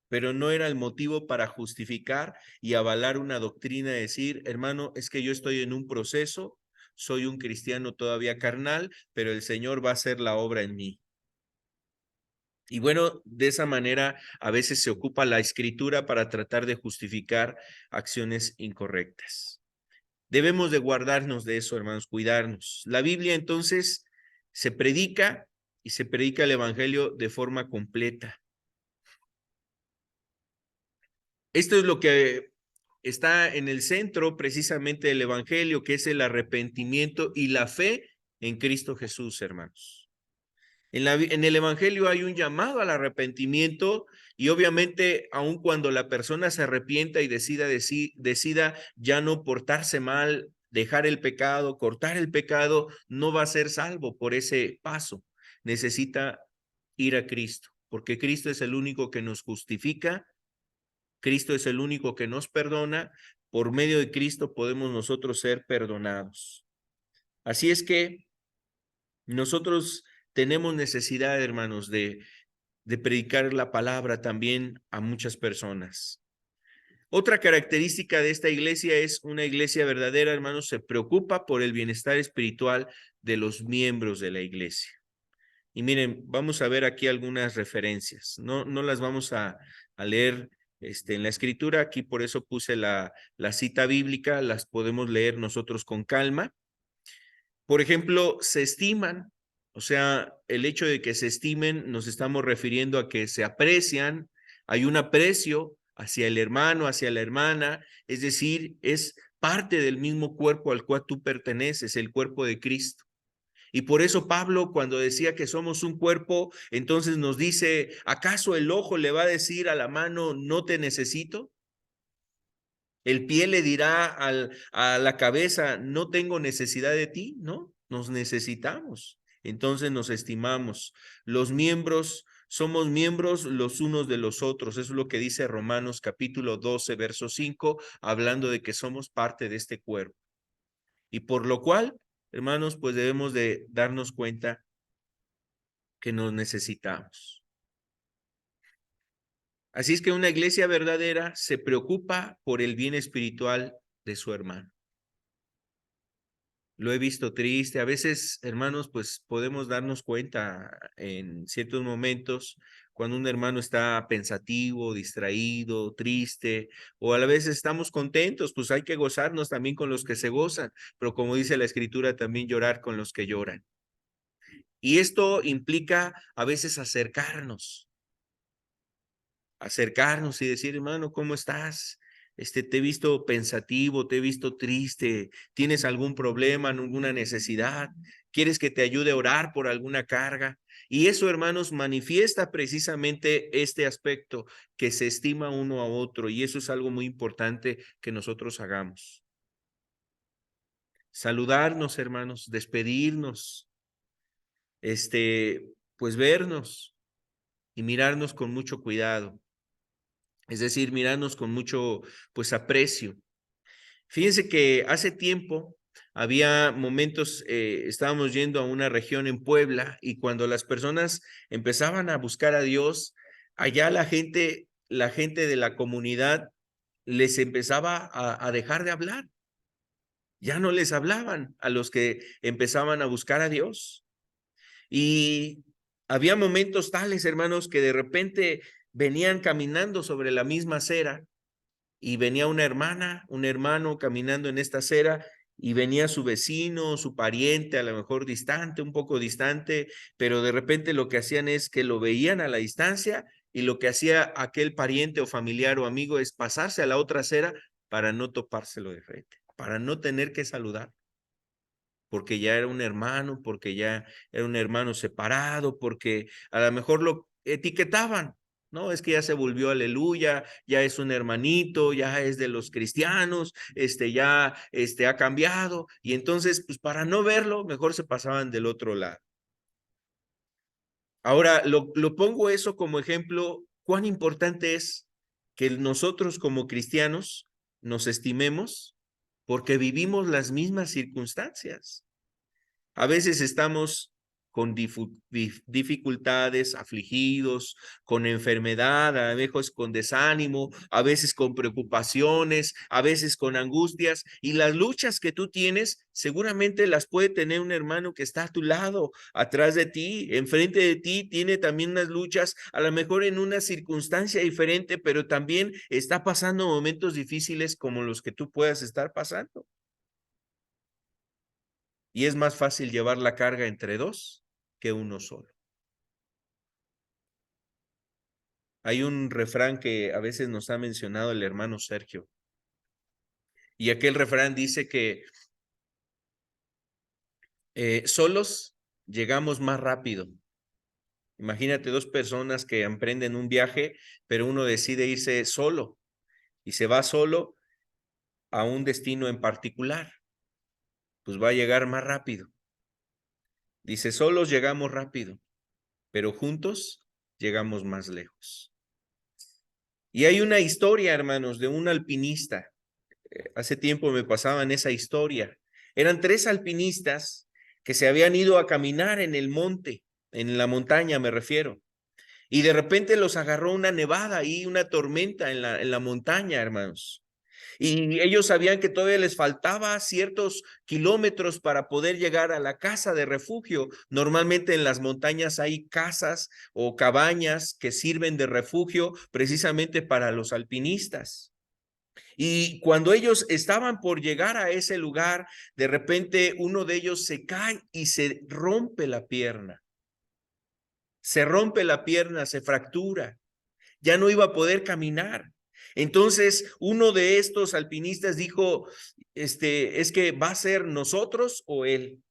Pero no era el motivo para justificar y avalar una doctrina de decir, hermano, es que yo estoy en un proceso, soy un cristiano todavía carnal, pero el Señor va a hacer la obra en mí. Y bueno, de esa manera a veces se ocupa la escritura para tratar de justificar acciones incorrectas. Debemos de guardarnos de eso, hermanos, cuidarnos. La Biblia entonces se predica y se predica el evangelio de forma completa. Esto es lo que está en el centro precisamente del evangelio, que es el arrepentimiento y la fe en Cristo Jesús, hermanos. En el evangelio hay un llamado al arrepentimiento y obviamente aun cuando la persona se arrepienta y decida ya no portarse mal, dejar el pecado, cortar el pecado, no va a ser salvo por ese paso. Necesita ir a Cristo, porque Cristo es el único que nos justifica. Cristo es el único que nos perdona. Por medio de Cristo podemos nosotros ser perdonados. Así es que nosotros tenemos necesidad, hermanos, de predicar la palabra también a muchas personas. Otra característica de esta iglesia es una iglesia verdadera, hermanos, se preocupa por el bienestar espiritual de los miembros de la iglesia. Y miren, vamos a ver aquí algunas referencias. No las vamos a leer en la escritura. Aquí por eso puse la cita bíblica. Las podemos leer nosotros con calma. Por ejemplo, se estiman. O sea, el hecho de que se estimen, nos estamos refiriendo a que se aprecian. Hay un aprecio hacia el hermano, hacia la hermana. Es decir, es parte del mismo cuerpo al cual tú perteneces, el cuerpo de Cristo. Y por eso Pablo, cuando decía que somos un cuerpo, entonces nos dice, ¿acaso el ojo le va a decir a la mano, no te necesito? ¿El pie le dirá a la cabeza, no tengo necesidad de ti? No, nos necesitamos. Entonces nos estimamos. Los miembros, somos miembros los unos de los otros. Eso es lo que dice Romanos capítulo 12, verso 5, hablando de que somos parte de este cuerpo. Y por lo cual, hermanos, pues debemos de darnos cuenta que nos necesitamos. Así es que una iglesia verdadera se preocupa por el bien espiritual de su hermano. Lo he visto triste. A veces, hermanos, pues podemos darnos cuenta en ciertos momentos cuando un hermano está pensativo, distraído, triste, o a la vez estamos contentos, pues hay que gozarnos también con los que se gozan, pero como dice la escritura, también llorar con los que lloran. Y esto implica a veces acercarnos y decir, hermano, ¿cómo estás? Te he visto pensativo, te he visto triste, ¿tienes algún problema, alguna necesidad? ¿Quieres que te ayude a orar por alguna carga? Y eso, hermanos, manifiesta precisamente este aspecto, que se estima uno a otro, y eso es algo muy importante que nosotros hagamos. Saludarnos, hermanos, despedirnos, pues vernos y mirarnos con mucho cuidado. Es decir, mirarnos con mucho, pues, aprecio. Fíjense que hace tiempo había momentos, estábamos yendo a una región en Puebla y cuando las personas empezaban a buscar a Dios, allá la gente de la comunidad les empezaba a dejar de hablar. Ya no les hablaban a los que empezaban a buscar a Dios. Y había momentos tales, hermanos, que de repente venían caminando sobre la misma acera y venía una hermana, un hermano caminando en esta acera y venía su vecino, su pariente, a lo mejor distante, un poco distante, pero de repente lo que hacían es que lo veían a la distancia y lo que hacía aquel pariente o familiar o amigo es pasarse a la otra acera para no topárselo de frente, para no tener que saludar, porque ya era un hermano, porque ya era un hermano separado, porque a lo mejor lo etiquetaban. No, es que ya se volvió aleluya, ya es un hermanito, ya es de los cristianos, ya ha cambiado. Y entonces, pues para no verlo, mejor se pasaban del otro lado. Ahora, lo pongo eso como ejemplo, cuán importante es que nosotros como cristianos nos estimemos porque vivimos las mismas circunstancias. A veces estamos con dificultades, afligidos, con enfermedad, a veces con desánimo, a veces con preocupaciones, a veces con angustias. Y las luchas que tú tienes, seguramente las puede tener un hermano que está a tu lado, atrás de ti, enfrente de ti, tiene también unas luchas, a lo mejor en una circunstancia diferente, pero también está pasando momentos difíciles como los que tú puedas estar pasando. Y es más fácil llevar la carga entre dos que uno solo. Hay un refrán que a veces nos ha mencionado el hermano Sergio. Y aquel refrán dice que solos llegamos más rápido. Imagínate dos personas que emprenden un viaje, pero uno decide irse solo y se va solo a un destino en particular. Pues va a llegar más rápido. Dice, solos llegamos rápido, pero juntos llegamos más lejos. Y hay una historia, hermanos, de un alpinista. Hace tiempo me pasaban esa historia. Eran tres alpinistas que se habían ido a caminar en el monte, en la montaña me refiero. Y de repente los agarró una nevada y una tormenta en la montaña, hermanos. Y ellos sabían que todavía les faltaba ciertos kilómetros para poder llegar a la casa de refugio. Normalmente en las montañas hay casas o cabañas que sirven de refugio precisamente para los alpinistas. Y cuando ellos estaban por llegar a ese lugar, de repente uno de ellos se cae y se rompe la pierna. Se rompe la pierna, se fractura. Ya no iba a poder caminar. Entonces, uno de estos alpinistas dijo, es que va a ser nosotros o él.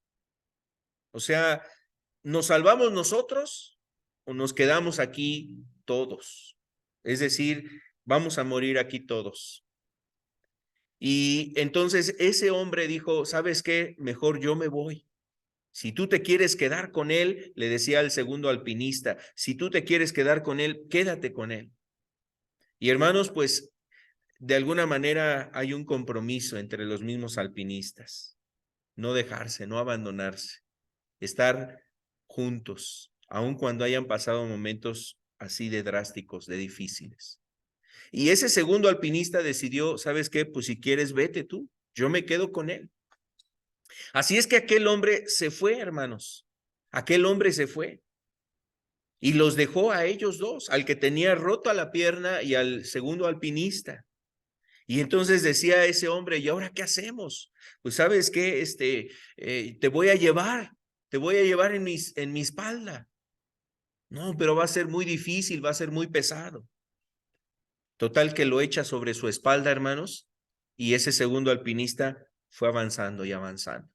O sea, ¿nos salvamos nosotros o nos quedamos aquí todos? Es decir, vamos a morir aquí todos. Y entonces ese hombre dijo, ¿sabes qué? Mejor yo me voy. Si tú te quieres quedar con él, le decía al segundo alpinista, si tú te quieres quedar con él, quédate con él. Y hermanos, pues de alguna manera hay un compromiso entre los mismos alpinistas. No dejarse, no abandonarse, estar juntos, aun cuando hayan pasado momentos así de drásticos, de difíciles. Y ese segundo alpinista decidió, ¿sabes qué? Pues si quieres, vete tú, yo me quedo con él. Así es que aquel hombre se fue, hermanos. Aquel hombre se fue y los dejó a ellos dos, al que tenía rota la pierna y al segundo alpinista. Y entonces decía ese hombre, ¿y ahora qué hacemos? Pues sabes qué, te voy a llevar en mi espalda. No, pero va a ser muy difícil, va a ser muy pesado. Total que lo echa sobre su espalda, hermanos, y ese segundo alpinista fue avanzando y avanzando.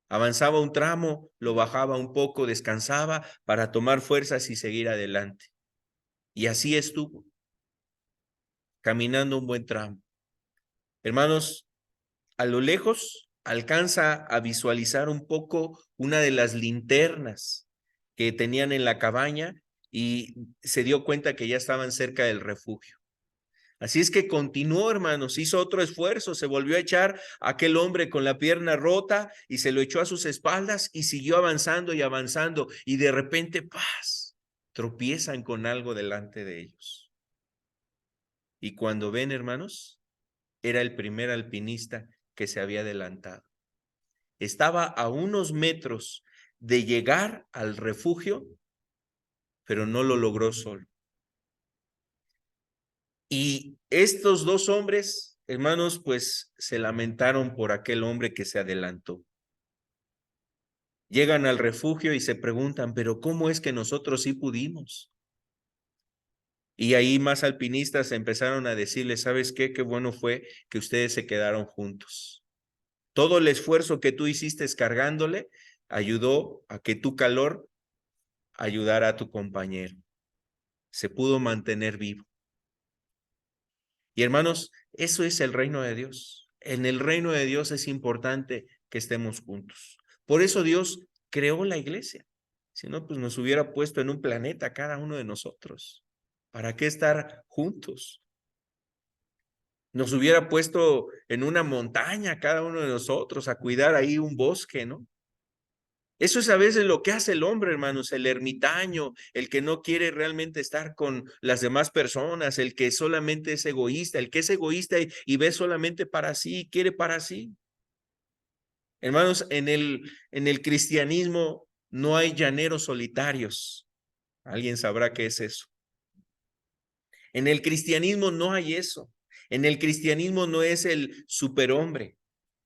Avanzaba un tramo, lo bajaba un poco, descansaba para tomar fuerzas y seguir adelante. Y así estuvo, caminando un buen tramo. Hermanos, a lo lejos alcanza a visualizar un poco una de las linternas que tenían en la cabaña y se dio cuenta que ya estaban cerca del refugio. Así es que continuó, hermanos, hizo otro esfuerzo, se volvió a echar a aquel hombre con la pierna rota y se lo echó a sus espaldas y siguió avanzando y avanzando y de repente, ¡paz!, tropiezan con algo delante de ellos. Y cuando ven, hermanos, era el primer alpinista que se había adelantado. Estaba a unos metros de llegar al refugio, pero no lo logró solo. Y estos dos hombres hermanos, pues se lamentaron por aquel hombre que se adelantó. Llegan al refugio y se preguntan, pero ¿cómo es que nosotros sí pudimos? Y ahí más alpinistas empezaron a decirle, ¿sabes qué? Qué bueno fue que ustedes se quedaron juntos. Todo el esfuerzo que tú hiciste cargándole ayudó a que tu calor ayudara a tu compañero. Se pudo mantener vivo. Y hermanos, eso es el reino de Dios. En el reino de Dios es importante que estemos juntos. Por eso Dios creó la iglesia. Si no, pues nos hubiera puesto en un planeta cada uno de nosotros. ¿Para qué estar juntos? Nos hubiera puesto en una montaña cada uno de nosotros a cuidar ahí un bosque, ¿no? Eso es a veces lo que hace el hombre, hermanos, el ermitaño, el que no quiere realmente estar con las demás personas, el que solamente es egoísta, el que es egoísta y ve solamente para sí, quiere para sí. Hermanos, en el cristianismo no hay llaneros solitarios. Alguien sabrá qué es eso. En el cristianismo no hay eso. En el cristianismo no es el superhombre.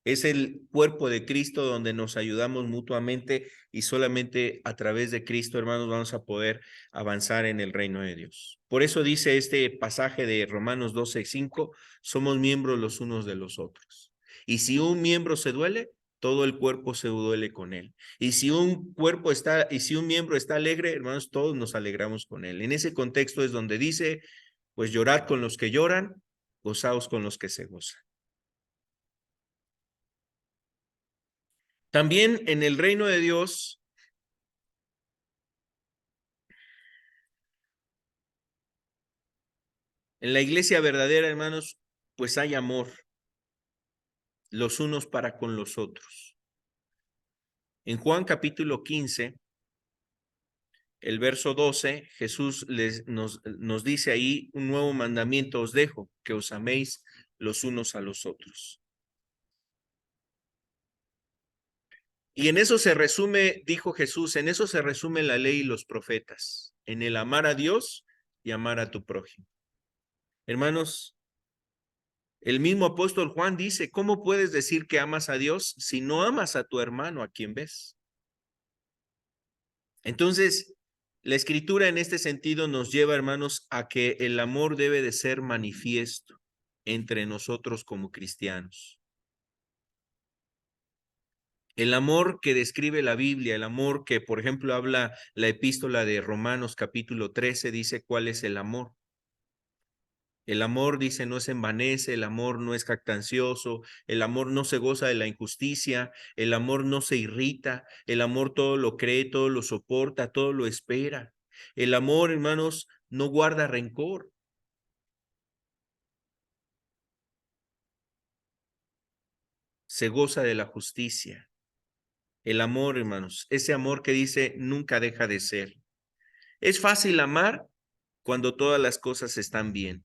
Es el cuerpo de Cristo donde nos ayudamos mutuamente y solamente a través de Cristo, hermanos, vamos a poder avanzar en el reino de Dios. Por eso dice este pasaje de Romanos 12:5, somos miembros los unos de los otros. Y si un miembro se duele, todo el cuerpo se duele con él. Y si un miembro está alegre, hermanos, todos nos alegramos con él. En ese contexto es donde dice, pues llorad con los que lloran, gozaos con los que se gozan. También en el reino de Dios, en la iglesia verdadera, hermanos, pues hay amor los unos para con los otros. En Juan capítulo 15, el verso 12, Jesús nos dice ahí, un nuevo mandamiento os dejo, que os améis los unos a los otros. Y en eso se resume, dijo Jesús, en eso se resume la ley y los profetas, en el amar a Dios y amar a tu prójimo. Hermanos, el mismo apóstol Juan dice, ¿cómo puedes decir que amas a Dios si no amas a tu hermano a quien ves? Entonces, la escritura en este sentido nos lleva, hermanos, a que el amor debe de ser manifiesto entre nosotros como cristianos. El amor que describe la Biblia, el amor que, por ejemplo, habla la epístola de Romanos capítulo 13, dice cuál es el amor. El amor, dice, no se envanece, el amor no es jactancioso, el amor no se goza de la injusticia, el amor no se irrita, el amor todo lo cree, todo lo soporta, todo lo espera. El amor, hermanos, no guarda rencor. Se goza de la justicia. El amor, hermanos, ese amor que dice nunca deja de ser. Es fácil amar cuando todas las cosas están bien.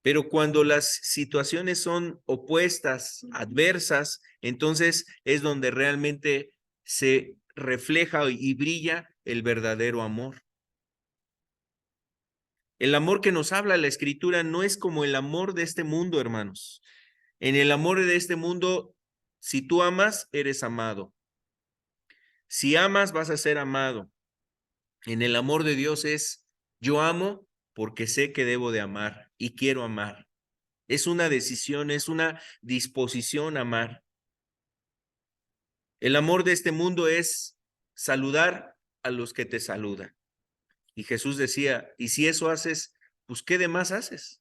Pero cuando las situaciones son opuestas, adversas, entonces es donde realmente se refleja y brilla el verdadero amor. El amor que nos habla la Escritura no es como el amor de este mundo, hermanos. En el amor de este mundo, si tú amas, eres amado. Si amas, vas a ser amado. En el amor de Dios es, yo amo porque sé que debo de amar y quiero amar. Es una decisión, es una disposición a amar. El amor de este mundo es saludar a los que te saludan. Y Jesús decía, y si eso haces, pues ¿qué demás haces?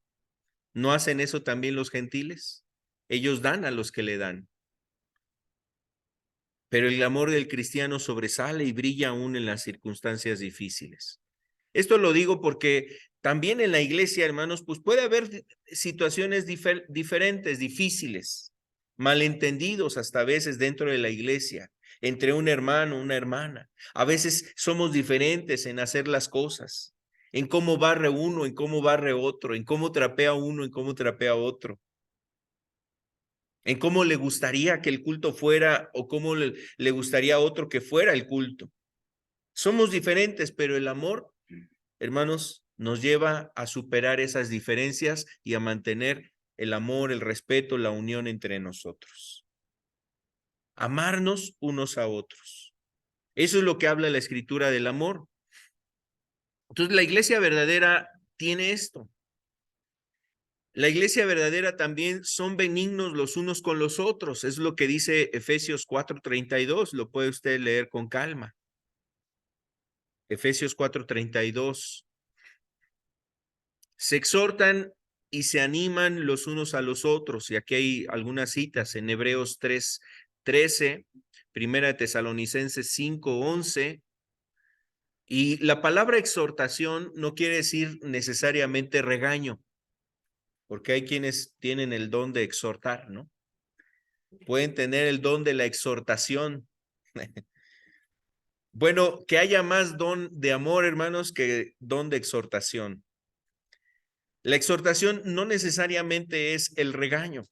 ¿No hacen eso también los gentiles? Ellos dan a los que le dan. Pero el amor del cristiano sobresale y brilla aún en las circunstancias difíciles. Esto lo digo porque también en la iglesia, hermanos, pues puede haber situaciones diferentes, difíciles, malentendidos hasta a veces dentro de la iglesia, entre un hermano, una hermana. A veces somos diferentes en hacer las cosas, en cómo barre uno, en cómo barre otro, en cómo trapea uno, en cómo trapea otro, en cómo le gustaría que el culto fuera o cómo le gustaría a otro que fuera el culto. Somos diferentes, pero el amor, hermanos, nos lleva a superar esas diferencias y a mantener el amor, el respeto, la unión entre nosotros. Amarnos unos a otros. Eso es lo que habla la Escritura del amor. Entonces, la iglesia verdadera tiene esto. La iglesia verdadera también son benignos los unos con los otros. Es lo que dice Efesios 4:32. Lo puede usted leer con calma. Efesios 4:32. Se exhortan y se animan los unos a los otros. Y aquí hay algunas citas en Hebreos 3:13, Primera de Tesalonicenses 5:11. Y la palabra exhortación no quiere decir necesariamente regaño, porque hay quienes tienen el don de exhortar, ¿no? Pueden tener el don de la exhortación. Bueno, que haya más don de amor, hermanos, que don de exhortación. La exhortación no necesariamente es el regaño.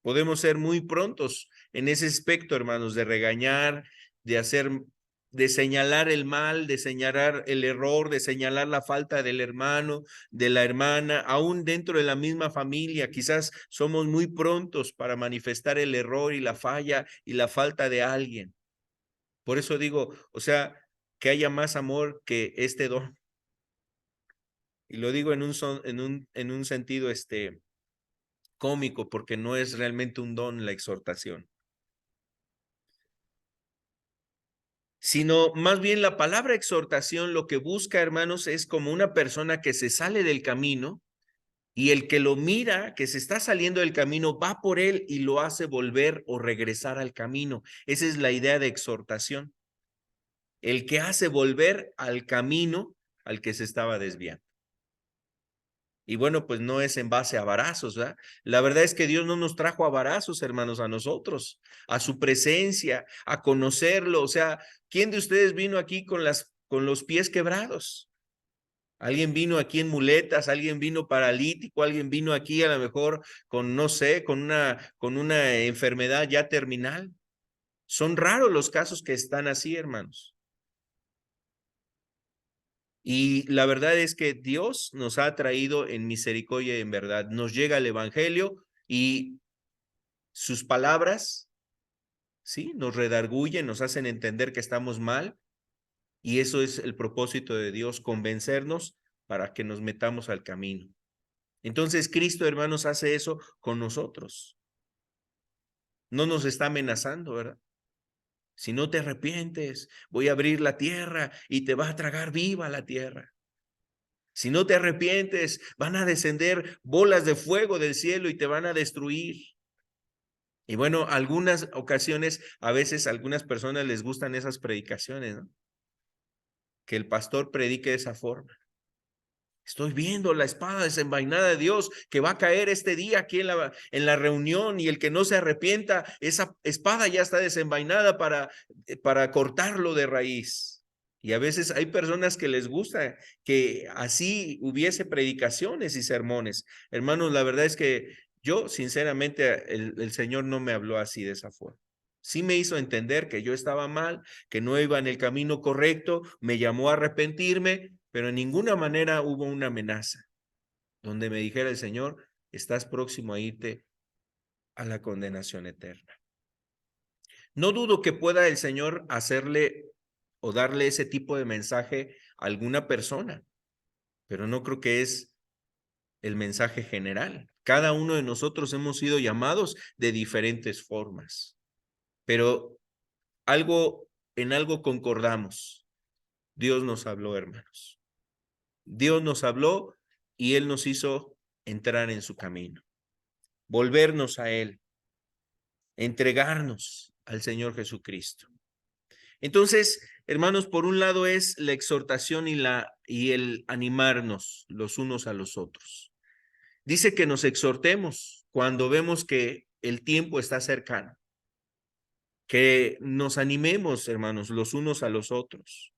Podemos ser muy prontos en ese aspecto, hermanos, de regañar, de hacer, de señalar el mal, de señalar el error, de señalar la falta del hermano, de la hermana, aún dentro de la misma familia. Quizás somos muy prontos para manifestar el error y la falla y la falta de alguien. Por eso digo, o sea, que haya más amor que este don. Y lo digo en un sentido cómico, porque no es realmente un don la exhortación, sino más bien la palabra exhortación lo que busca, hermanos, es como una persona que se sale del camino y el que lo mira, que se está saliendo del camino, va por él y lo hace volver o regresar al camino. Esa es la idea de exhortación. El que hace volver al camino al que se estaba desviando. Y bueno, pues no es en base a varazos, ¿verdad? La verdad es que Dios no nos trajo a varazos, hermanos, a nosotros, a su presencia, a conocerlo. O sea, ¿quién de ustedes vino aquí con los pies quebrados? Alguien vino aquí en muletas, alguien vino paralítico, alguien vino aquí a lo mejor con, no sé, con una enfermedad ya terminal. Son raros los casos que están así, hermanos. Y la verdad es que Dios nos ha traído en misericordia y en verdad. Nos llega el evangelio y sus palabras, ¿sí? Nos redargullen, nos hacen entender que estamos mal. Y eso es el propósito de Dios, convencernos para que nos metamos al camino. Entonces Cristo, hermanos, hace eso con nosotros. No nos está amenazando, ¿verdad? Si no te arrepientes, voy a abrir la tierra y te va a tragar viva la tierra. Si no te arrepientes, van a descender bolas de fuego del cielo y te van a destruir. Y bueno, algunas ocasiones, a veces a algunas personas les gustan esas predicaciones, ¿no? Que el pastor predique de esa forma. Estoy viendo la espada desenvainada de Dios que va a caer este día aquí en la reunión, y el que no se arrepienta, esa espada ya está desenvainada para cortarlo de raíz. Y a veces hay personas que les gusta que así hubiese predicaciones y sermones. Hermanos, la verdad es que yo, sinceramente, el Señor no me habló así de esa forma. Sí me hizo entender que yo estaba mal, que no iba en el camino correcto, me llamó a arrepentirme, pero en ninguna manera hubo una amenaza donde me dijera el Señor, estás próximo a irte a la condenación eterna. No dudo que pueda el Señor hacerle o darle ese tipo de mensaje a alguna persona, pero no creo que es el mensaje general. Cada uno de nosotros hemos sido llamados de diferentes formas, pero en algo concordamos. Dios nos habló, hermanos. Dios nos habló y Él nos hizo entrar en su camino, volvernos a Él, entregarnos al Señor Jesucristo. Entonces, hermanos, por un lado es la exhortación y el animarnos los unos a los otros. Dice que nos exhortemos cuando vemos que el tiempo está cercano, que nos animemos, hermanos, los unos a los otros,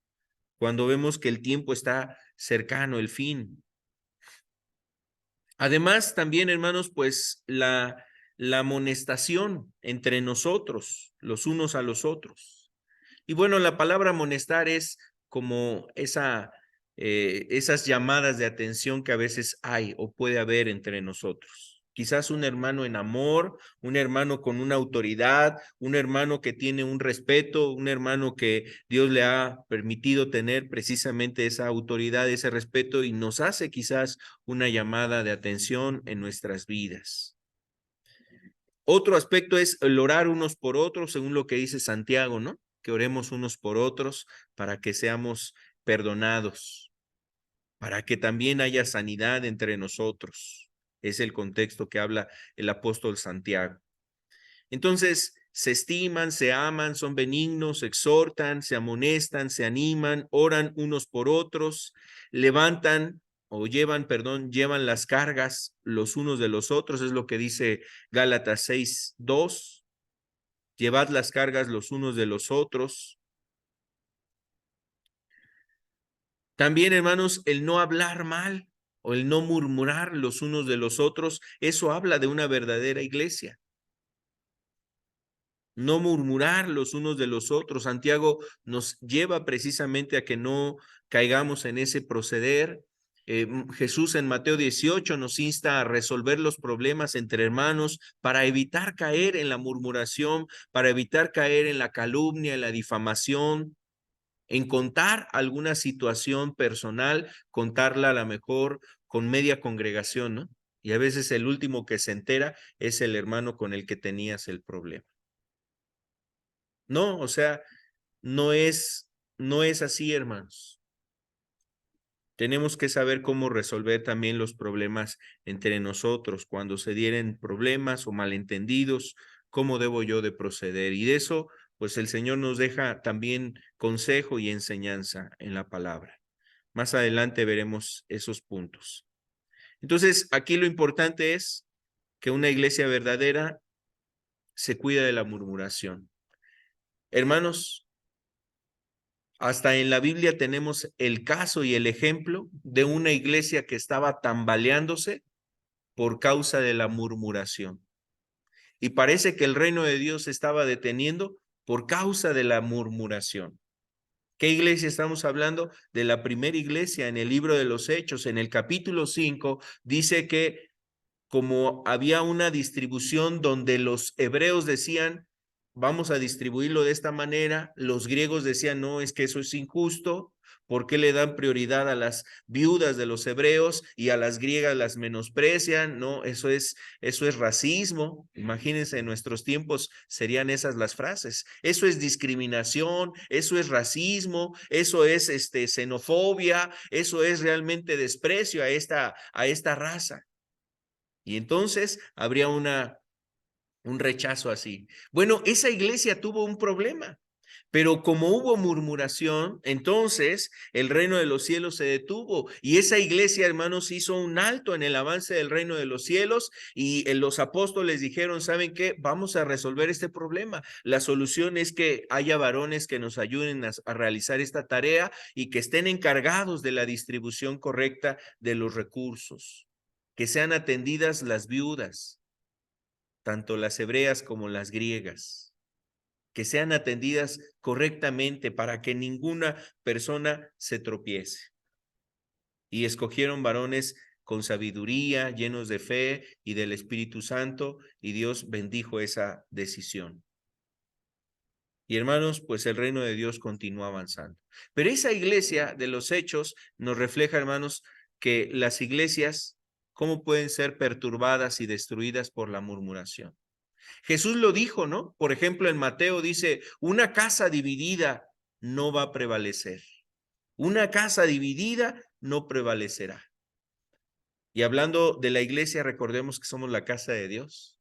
cuando vemos que el tiempo está cercano, el fin. Además, también, hermanos, pues la amonestación entre nosotros, los unos a los otros. Y bueno, la palabra amonestar es como esas llamadas de atención que a veces hay o puede haber entre nosotros. Quizás un hermano en amor, un hermano con una autoridad, un hermano que tiene un respeto, un hermano que Dios le ha permitido tener precisamente esa autoridad, ese respeto, y nos hace quizás una llamada de atención en nuestras vidas. Otro aspecto es el orar unos por otros, según lo que dice Santiago, ¿no? Que oremos unos por otros para que seamos perdonados, para que también haya sanidad entre nosotros. Es el contexto que habla el apóstol Santiago. Entonces, se estiman, se aman, son benignos, se exhortan, se amonestan, se animan, oran unos por otros, levantan o llevan las cargas los unos de los otros, es lo que dice Gálatas 6:2. Llevad las cargas los unos de los otros. También, hermanos, el no hablar mal o el no murmurar los unos de los otros, eso habla de una verdadera iglesia. No murmurar los unos de los otros. Santiago nos lleva precisamente a que no caigamos en ese proceder. Jesús en Mateo 18 nos insta a resolver los problemas entre hermanos para evitar caer en la murmuración, para evitar caer en la calumnia, en la difamación, en contar alguna situación personal, contarla a lo mejor con media congregación, ¿no? Y a veces el último que se entera es el hermano con el que tenías el problema. No, o sea, no es así, hermanos. Tenemos que saber cómo resolver también los problemas entre nosotros. Cuando se dieren problemas o malentendidos, ¿cómo debo yo de proceder? Y de eso, pues el Señor nos deja también consejo y enseñanza en la palabra. Más adelante veremos esos puntos. Entonces, aquí lo importante es que una iglesia verdadera se cuida de la murmuración. Hermanos, hasta en la Biblia tenemos el caso y el ejemplo de una iglesia que estaba tambaleándose por causa de la murmuración. Y parece que el reino de Dios se estaba deteniendo por causa de la murmuración. ¿Qué iglesia estamos hablando? De la primera iglesia en el libro de los Hechos, en el capítulo 5, dice que como había una distribución donde los hebreos decían, vamos a distribuirlo de esta manera, los griegos decían, no, es que eso es injusto, ¿por qué le dan prioridad a las viudas de los hebreos y a las griegas las menosprecian? No, eso es racismo. Imagínense, en nuestros tiempos serían esas las frases. Eso es discriminación, eso es racismo, eso es xenofobia, eso es realmente desprecio a esta raza. Y entonces habría un rechazo así. Bueno, esa iglesia tuvo un problema, pero como hubo murmuración, entonces el reino de los cielos se detuvo y esa iglesia, hermanos, hizo un alto en el avance del reino de los cielos y los apóstoles dijeron, ¿saben qué? Vamos a resolver este problema. La solución es que haya varones que nos ayuden a realizar esta tarea y que estén encargados de la distribución correcta de los recursos, que sean atendidas las viudas, tanto las hebreas como las griegas, que sean atendidas correctamente para que ninguna persona se tropiece. Y escogieron varones con sabiduría, llenos de fe y del Espíritu Santo, y Dios bendijo esa decisión. Y hermanos, pues el reino de Dios continúa avanzando. Pero esa iglesia de los Hechos nos refleja, hermanos, que las iglesias, ¿cómo pueden ser perturbadas y destruidas por la murmuración? Jesús lo dijo, ¿no? Por ejemplo, en Mateo dice, una casa dividida no va a prevalecer. Una casa dividida no prevalecerá. Y hablando de la iglesia, recordemos que somos la casa de Dios.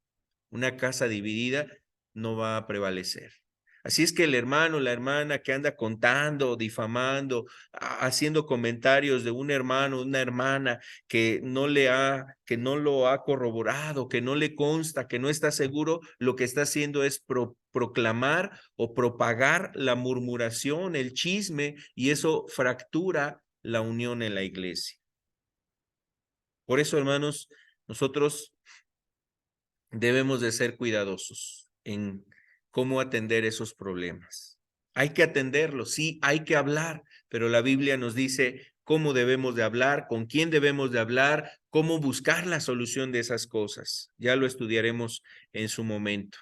Una casa dividida no va a prevalecer. Así es que el hermano, la hermana que anda contando, difamando, haciendo comentarios de un hermano, una hermana que no lo ha corroborado, que no le consta, que no está seguro, lo que está haciendo es proclamar o propagar la murmuración, el chisme, y eso fractura la unión en la iglesia. Por eso, hermanos, nosotros debemos de ser cuidadosos en cómo atender esos problemas. Hay que atenderlos, sí, hay que hablar, pero la Biblia nos dice cómo debemos de hablar, con quién debemos de hablar, cómo buscar la solución de esas cosas. Ya lo estudiaremos en su momento.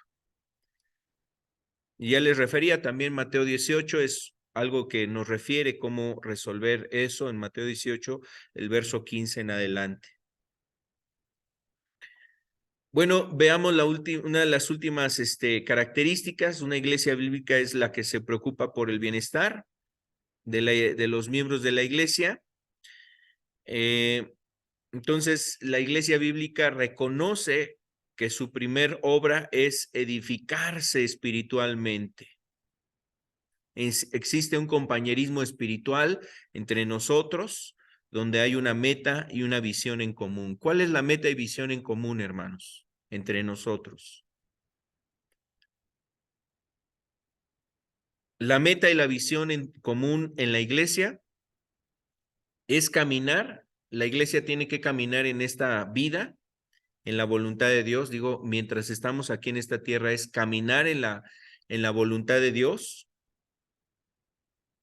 Y ya les refería también Mateo 18, es algo que nos refiere cómo resolver eso en Mateo 18, el verso 15 en adelante. Bueno, veamos una de las últimas características. Una iglesia bíblica es la que se preocupa por el bienestar de los miembros de la iglesia. Entonces, la iglesia bíblica reconoce que su primer obra es edificarse espiritualmente. Existe un compañerismo espiritual entre nosotros, donde hay una meta y una visión en común. ¿Cuál es la meta y visión en común, hermanos, entre nosotros? La meta y la visión en común en la iglesia es caminar. La iglesia tiene que caminar en esta vida, en la voluntad de Dios. Digo, mientras estamos aquí en esta tierra, es caminar en la voluntad de Dios.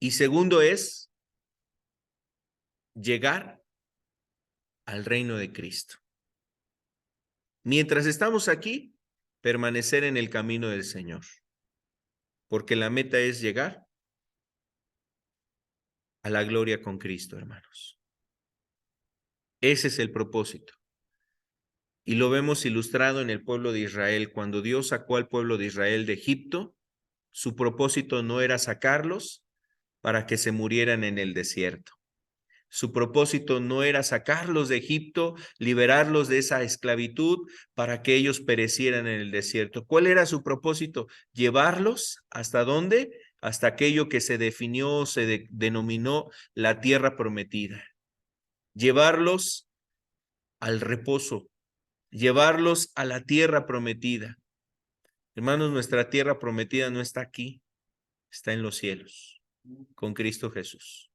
Y segundo es llegar al reino de Cristo. Mientras estamos aquí, permanecer en el camino del Señor. Porque la meta es llegar a la gloria con Cristo, hermanos. Ese es el propósito. Y lo vemos ilustrado en el pueblo de Israel. Cuando Dios sacó al pueblo de Israel de Egipto, su propósito no era sacarlos para que se murieran en el desierto. Su propósito no era sacarlos de Egipto, liberarlos de esa esclavitud para que ellos perecieran en el desierto. ¿Cuál era su propósito? Llevarlos ¿hasta dónde? Hasta aquello que se definió, se denominó la tierra prometida. Llevarlos al reposo, llevarlos a la tierra prometida. Hermanos, nuestra tierra prometida no está aquí, está en los cielos, con Cristo Jesús.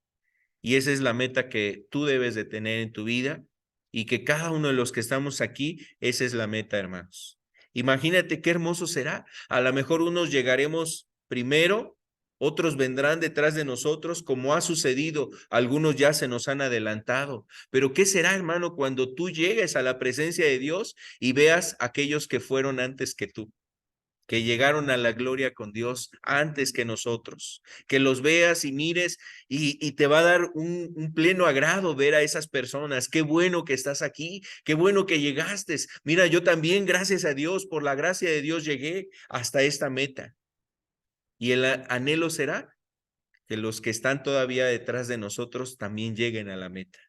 Y esa es la meta que tú debes de tener en tu vida y que cada uno de los que estamos aquí, esa es la meta, hermanos. Imagínate qué hermoso será. A lo mejor unos llegaremos primero, otros vendrán detrás de nosotros, como ha sucedido. Algunos ya se nos han adelantado. Pero ¿qué será, hermano, cuando tú llegues a la presencia de Dios y veas a aquellos que fueron antes que tú, que llegaron a la gloria con Dios antes que nosotros, que los veas y mires y te va a dar un pleno agrado ver a esas personas? Qué bueno que estás aquí, qué bueno que llegaste. Mira, yo también, gracias a Dios, por la gracia de Dios, llegué hasta esta meta. Y el anhelo será que los que están todavía detrás de nosotros también lleguen a la meta.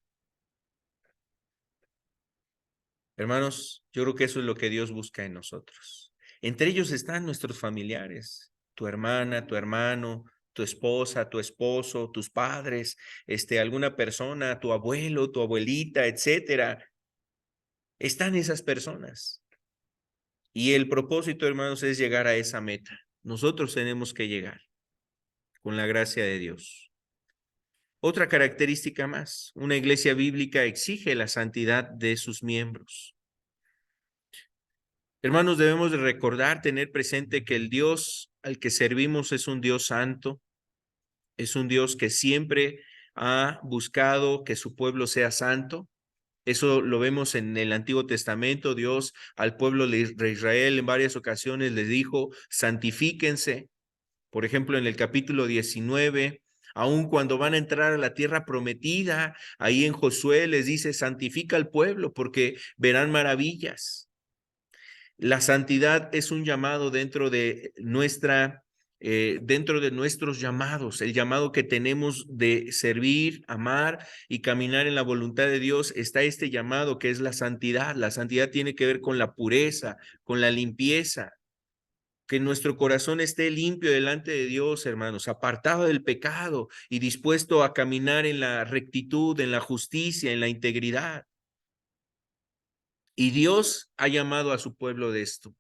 Hermanos, yo creo que eso es lo que Dios busca en nosotros. Entre ellos están nuestros familiares, tu hermana, tu hermano, tu esposa, tu esposo, tus padres, alguna persona, tu abuelo, tu abuelita, etcétera. Están esas personas. Y el propósito, hermanos, es llegar a esa meta. Nosotros tenemos que llegar con la gracia de Dios. Otra característica más, una iglesia bíblica exige la santidad de sus miembros. Hermanos, debemos de recordar, tener presente que el Dios al que servimos es un Dios santo, es un Dios que siempre ha buscado que su pueblo sea santo. Eso lo vemos en el Antiguo Testamento. Dios al pueblo de Israel en varias ocasiones les dijo, santifíquense. Por ejemplo, en el capítulo 19, aun cuando van a entrar a la tierra prometida, ahí en Josué les dice, santifica al pueblo porque verán maravillas. La santidad es un llamado dentro de nuestros llamados, el llamado que tenemos de servir, amar y caminar en la voluntad de Dios. Está este llamado que es la santidad. La santidad tiene que ver con la pureza, con la limpieza, que nuestro corazón esté limpio delante de Dios, hermanos, apartado del pecado y dispuesto a caminar en la rectitud, en la justicia, en la integridad. Y Dios ha llamado a su pueblo de esto.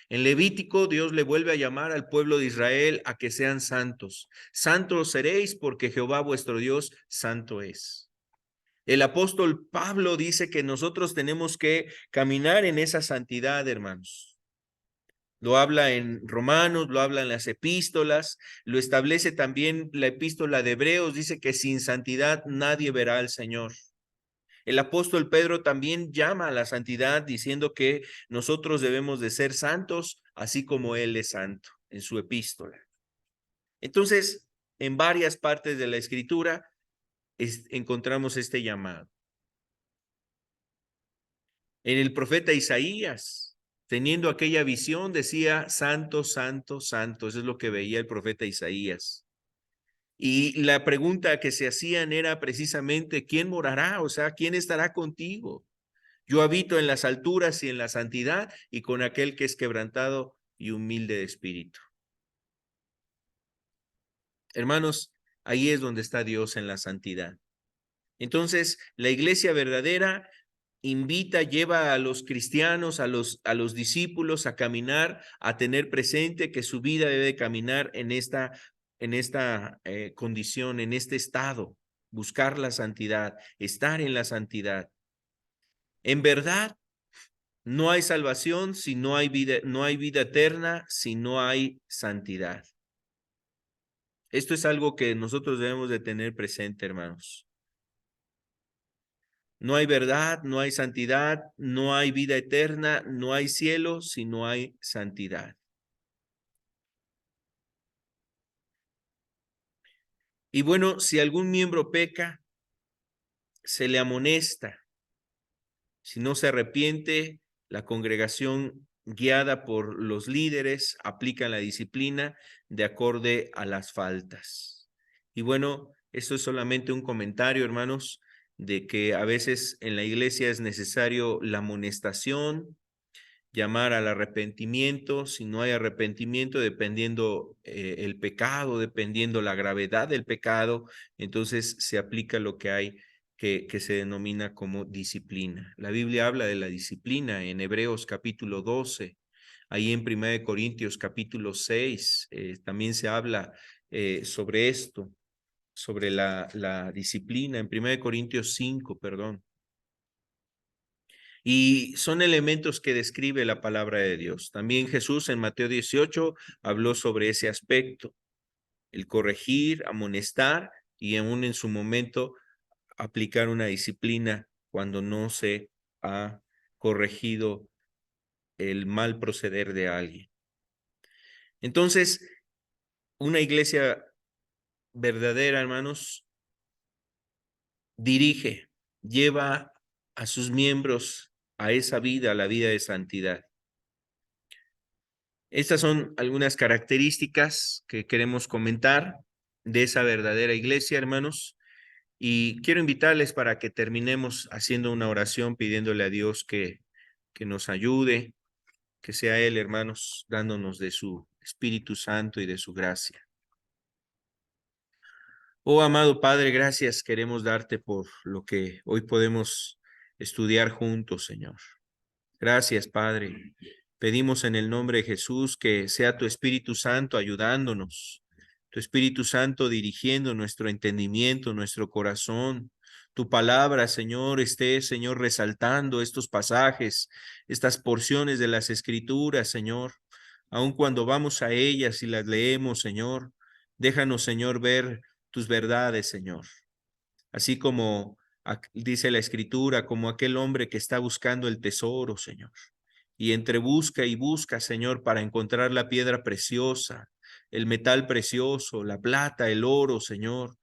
En Levítico, Dios le vuelve a llamar al pueblo de Israel a que sean santos. Santos seréis porque Jehová vuestro Dios santo es. El apóstol Pablo dice que nosotros tenemos que caminar en esa santidad, hermanos. Lo habla en Romanos, lo habla en las epístolas, lo establece también la epístola de Hebreos, dice que sin santidad nadie verá al Señor. El apóstol Pedro también llama a la santidad diciendo que nosotros debemos de ser santos, así como Él es santo, en su epístola. Entonces, en varias partes de la Escritura encontramos este llamado. En el profeta Isaías, teniendo aquella visión, decía, santo, santo, santo. Eso es lo que veía el profeta Isaías. Y la pregunta que se hacían era precisamente, ¿quién morará? O sea, ¿quién estará contigo? Yo habito en las alturas y en la santidad y con aquel que es quebrantado y humilde de espíritu. Hermanos, ahí es donde está Dios en la santidad. Entonces, la iglesia verdadera invita, lleva a los cristianos, a los discípulos a caminar, a tener presente que su vida debe caminar en esta condición, en este estado, buscar la santidad, estar en la santidad. En verdad, no hay salvación si no hay vida, no hay vida eterna si no hay santidad. Esto es algo que nosotros debemos de tener presente, hermanos. No hay verdad, no hay santidad, no hay vida eterna, no hay cielo si no hay santidad. Y bueno, si algún miembro peca, se le amonesta. Si no se arrepiente, la congregación guiada por los líderes aplica la disciplina de acorde a las faltas. Y bueno, esto es solamente un comentario, hermanos, de que a veces en la iglesia es necesario la amonestación, llamar al arrepentimiento. Si no hay arrepentimiento, dependiendo el pecado, dependiendo la gravedad del pecado, entonces se aplica lo que hay que se denomina como disciplina. La Biblia habla de la disciplina en Hebreos capítulo 12, ahí en 1 Corintios capítulo 6, también se habla sobre esto, sobre la disciplina, en 1 Corintios 5, perdón. Y son elementos que describe la palabra de Dios. También Jesús en Mateo 18 habló sobre ese aspecto, el corregir, amonestar y aún en su momento aplicar una disciplina cuando no se ha corregido el mal proceder de alguien. Entonces, una iglesia verdadera, hermanos, dirige, lleva a sus miembros a esa vida, a la vida de santidad. Estas son algunas características que queremos comentar de esa verdadera iglesia, hermanos, y quiero invitarles para que terminemos haciendo una oración pidiéndole a Dios que nos ayude, que sea Él, hermanos, dándonos de su Espíritu Santo y de su gracia. Oh, amado Padre, gracias queremos darte por lo que hoy podemos estudiar juntos, Señor. Gracias, Padre. Pedimos en el nombre de Jesús que sea tu Espíritu Santo ayudándonos, tu Espíritu Santo dirigiendo nuestro entendimiento, nuestro corazón. Tu palabra, Señor, esté, Señor, resaltando estos pasajes, estas porciones de las Escrituras, Señor. Aun cuando vamos a ellas y las leemos, Señor, déjanos, Señor, ver tus verdades, Señor. Así como dice la Escritura, como aquel hombre que está buscando el tesoro, Señor. Y entre busca y busca, Señor, para encontrar la piedra preciosa, el metal precioso, la plata, el oro, Señor,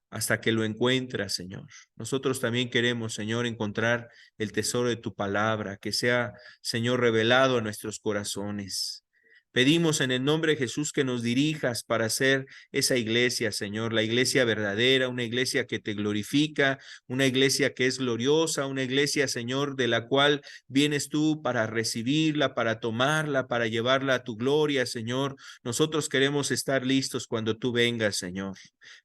hasta que lo encuentra, Señor. Nosotros también queremos, Señor, encontrar el tesoro de tu palabra, que sea, Señor, revelado a nuestros corazones. Pedimos en el nombre de Jesús que nos dirijas para ser esa iglesia, Señor, la iglesia verdadera, una iglesia que te glorifica, una iglesia que es gloriosa, una iglesia, Señor, de la cual vienes tú para recibirla, para tomarla, para llevarla a tu gloria, Señor. Nosotros queremos estar listos cuando tú vengas, Señor.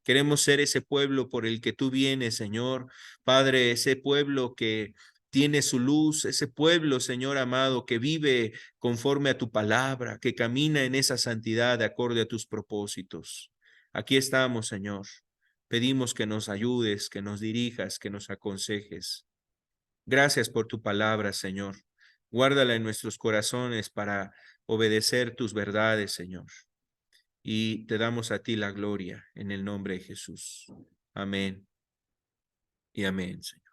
Queremos ser ese pueblo por el que tú vienes, Señor. Padre, ese pueblo que tiene su luz, ese pueblo, Señor amado, que vive conforme a tu palabra, que camina en esa santidad de acorde a tus propósitos. Aquí estamos, Señor. Pedimos que nos ayudes, que nos dirijas, que nos aconsejes. Gracias por tu palabra, Señor. Guárdala en nuestros corazones obedecer tus verdades, Señor. Y te damos a ti la gloria en el nombre de Jesús. Amén y amén, Señor.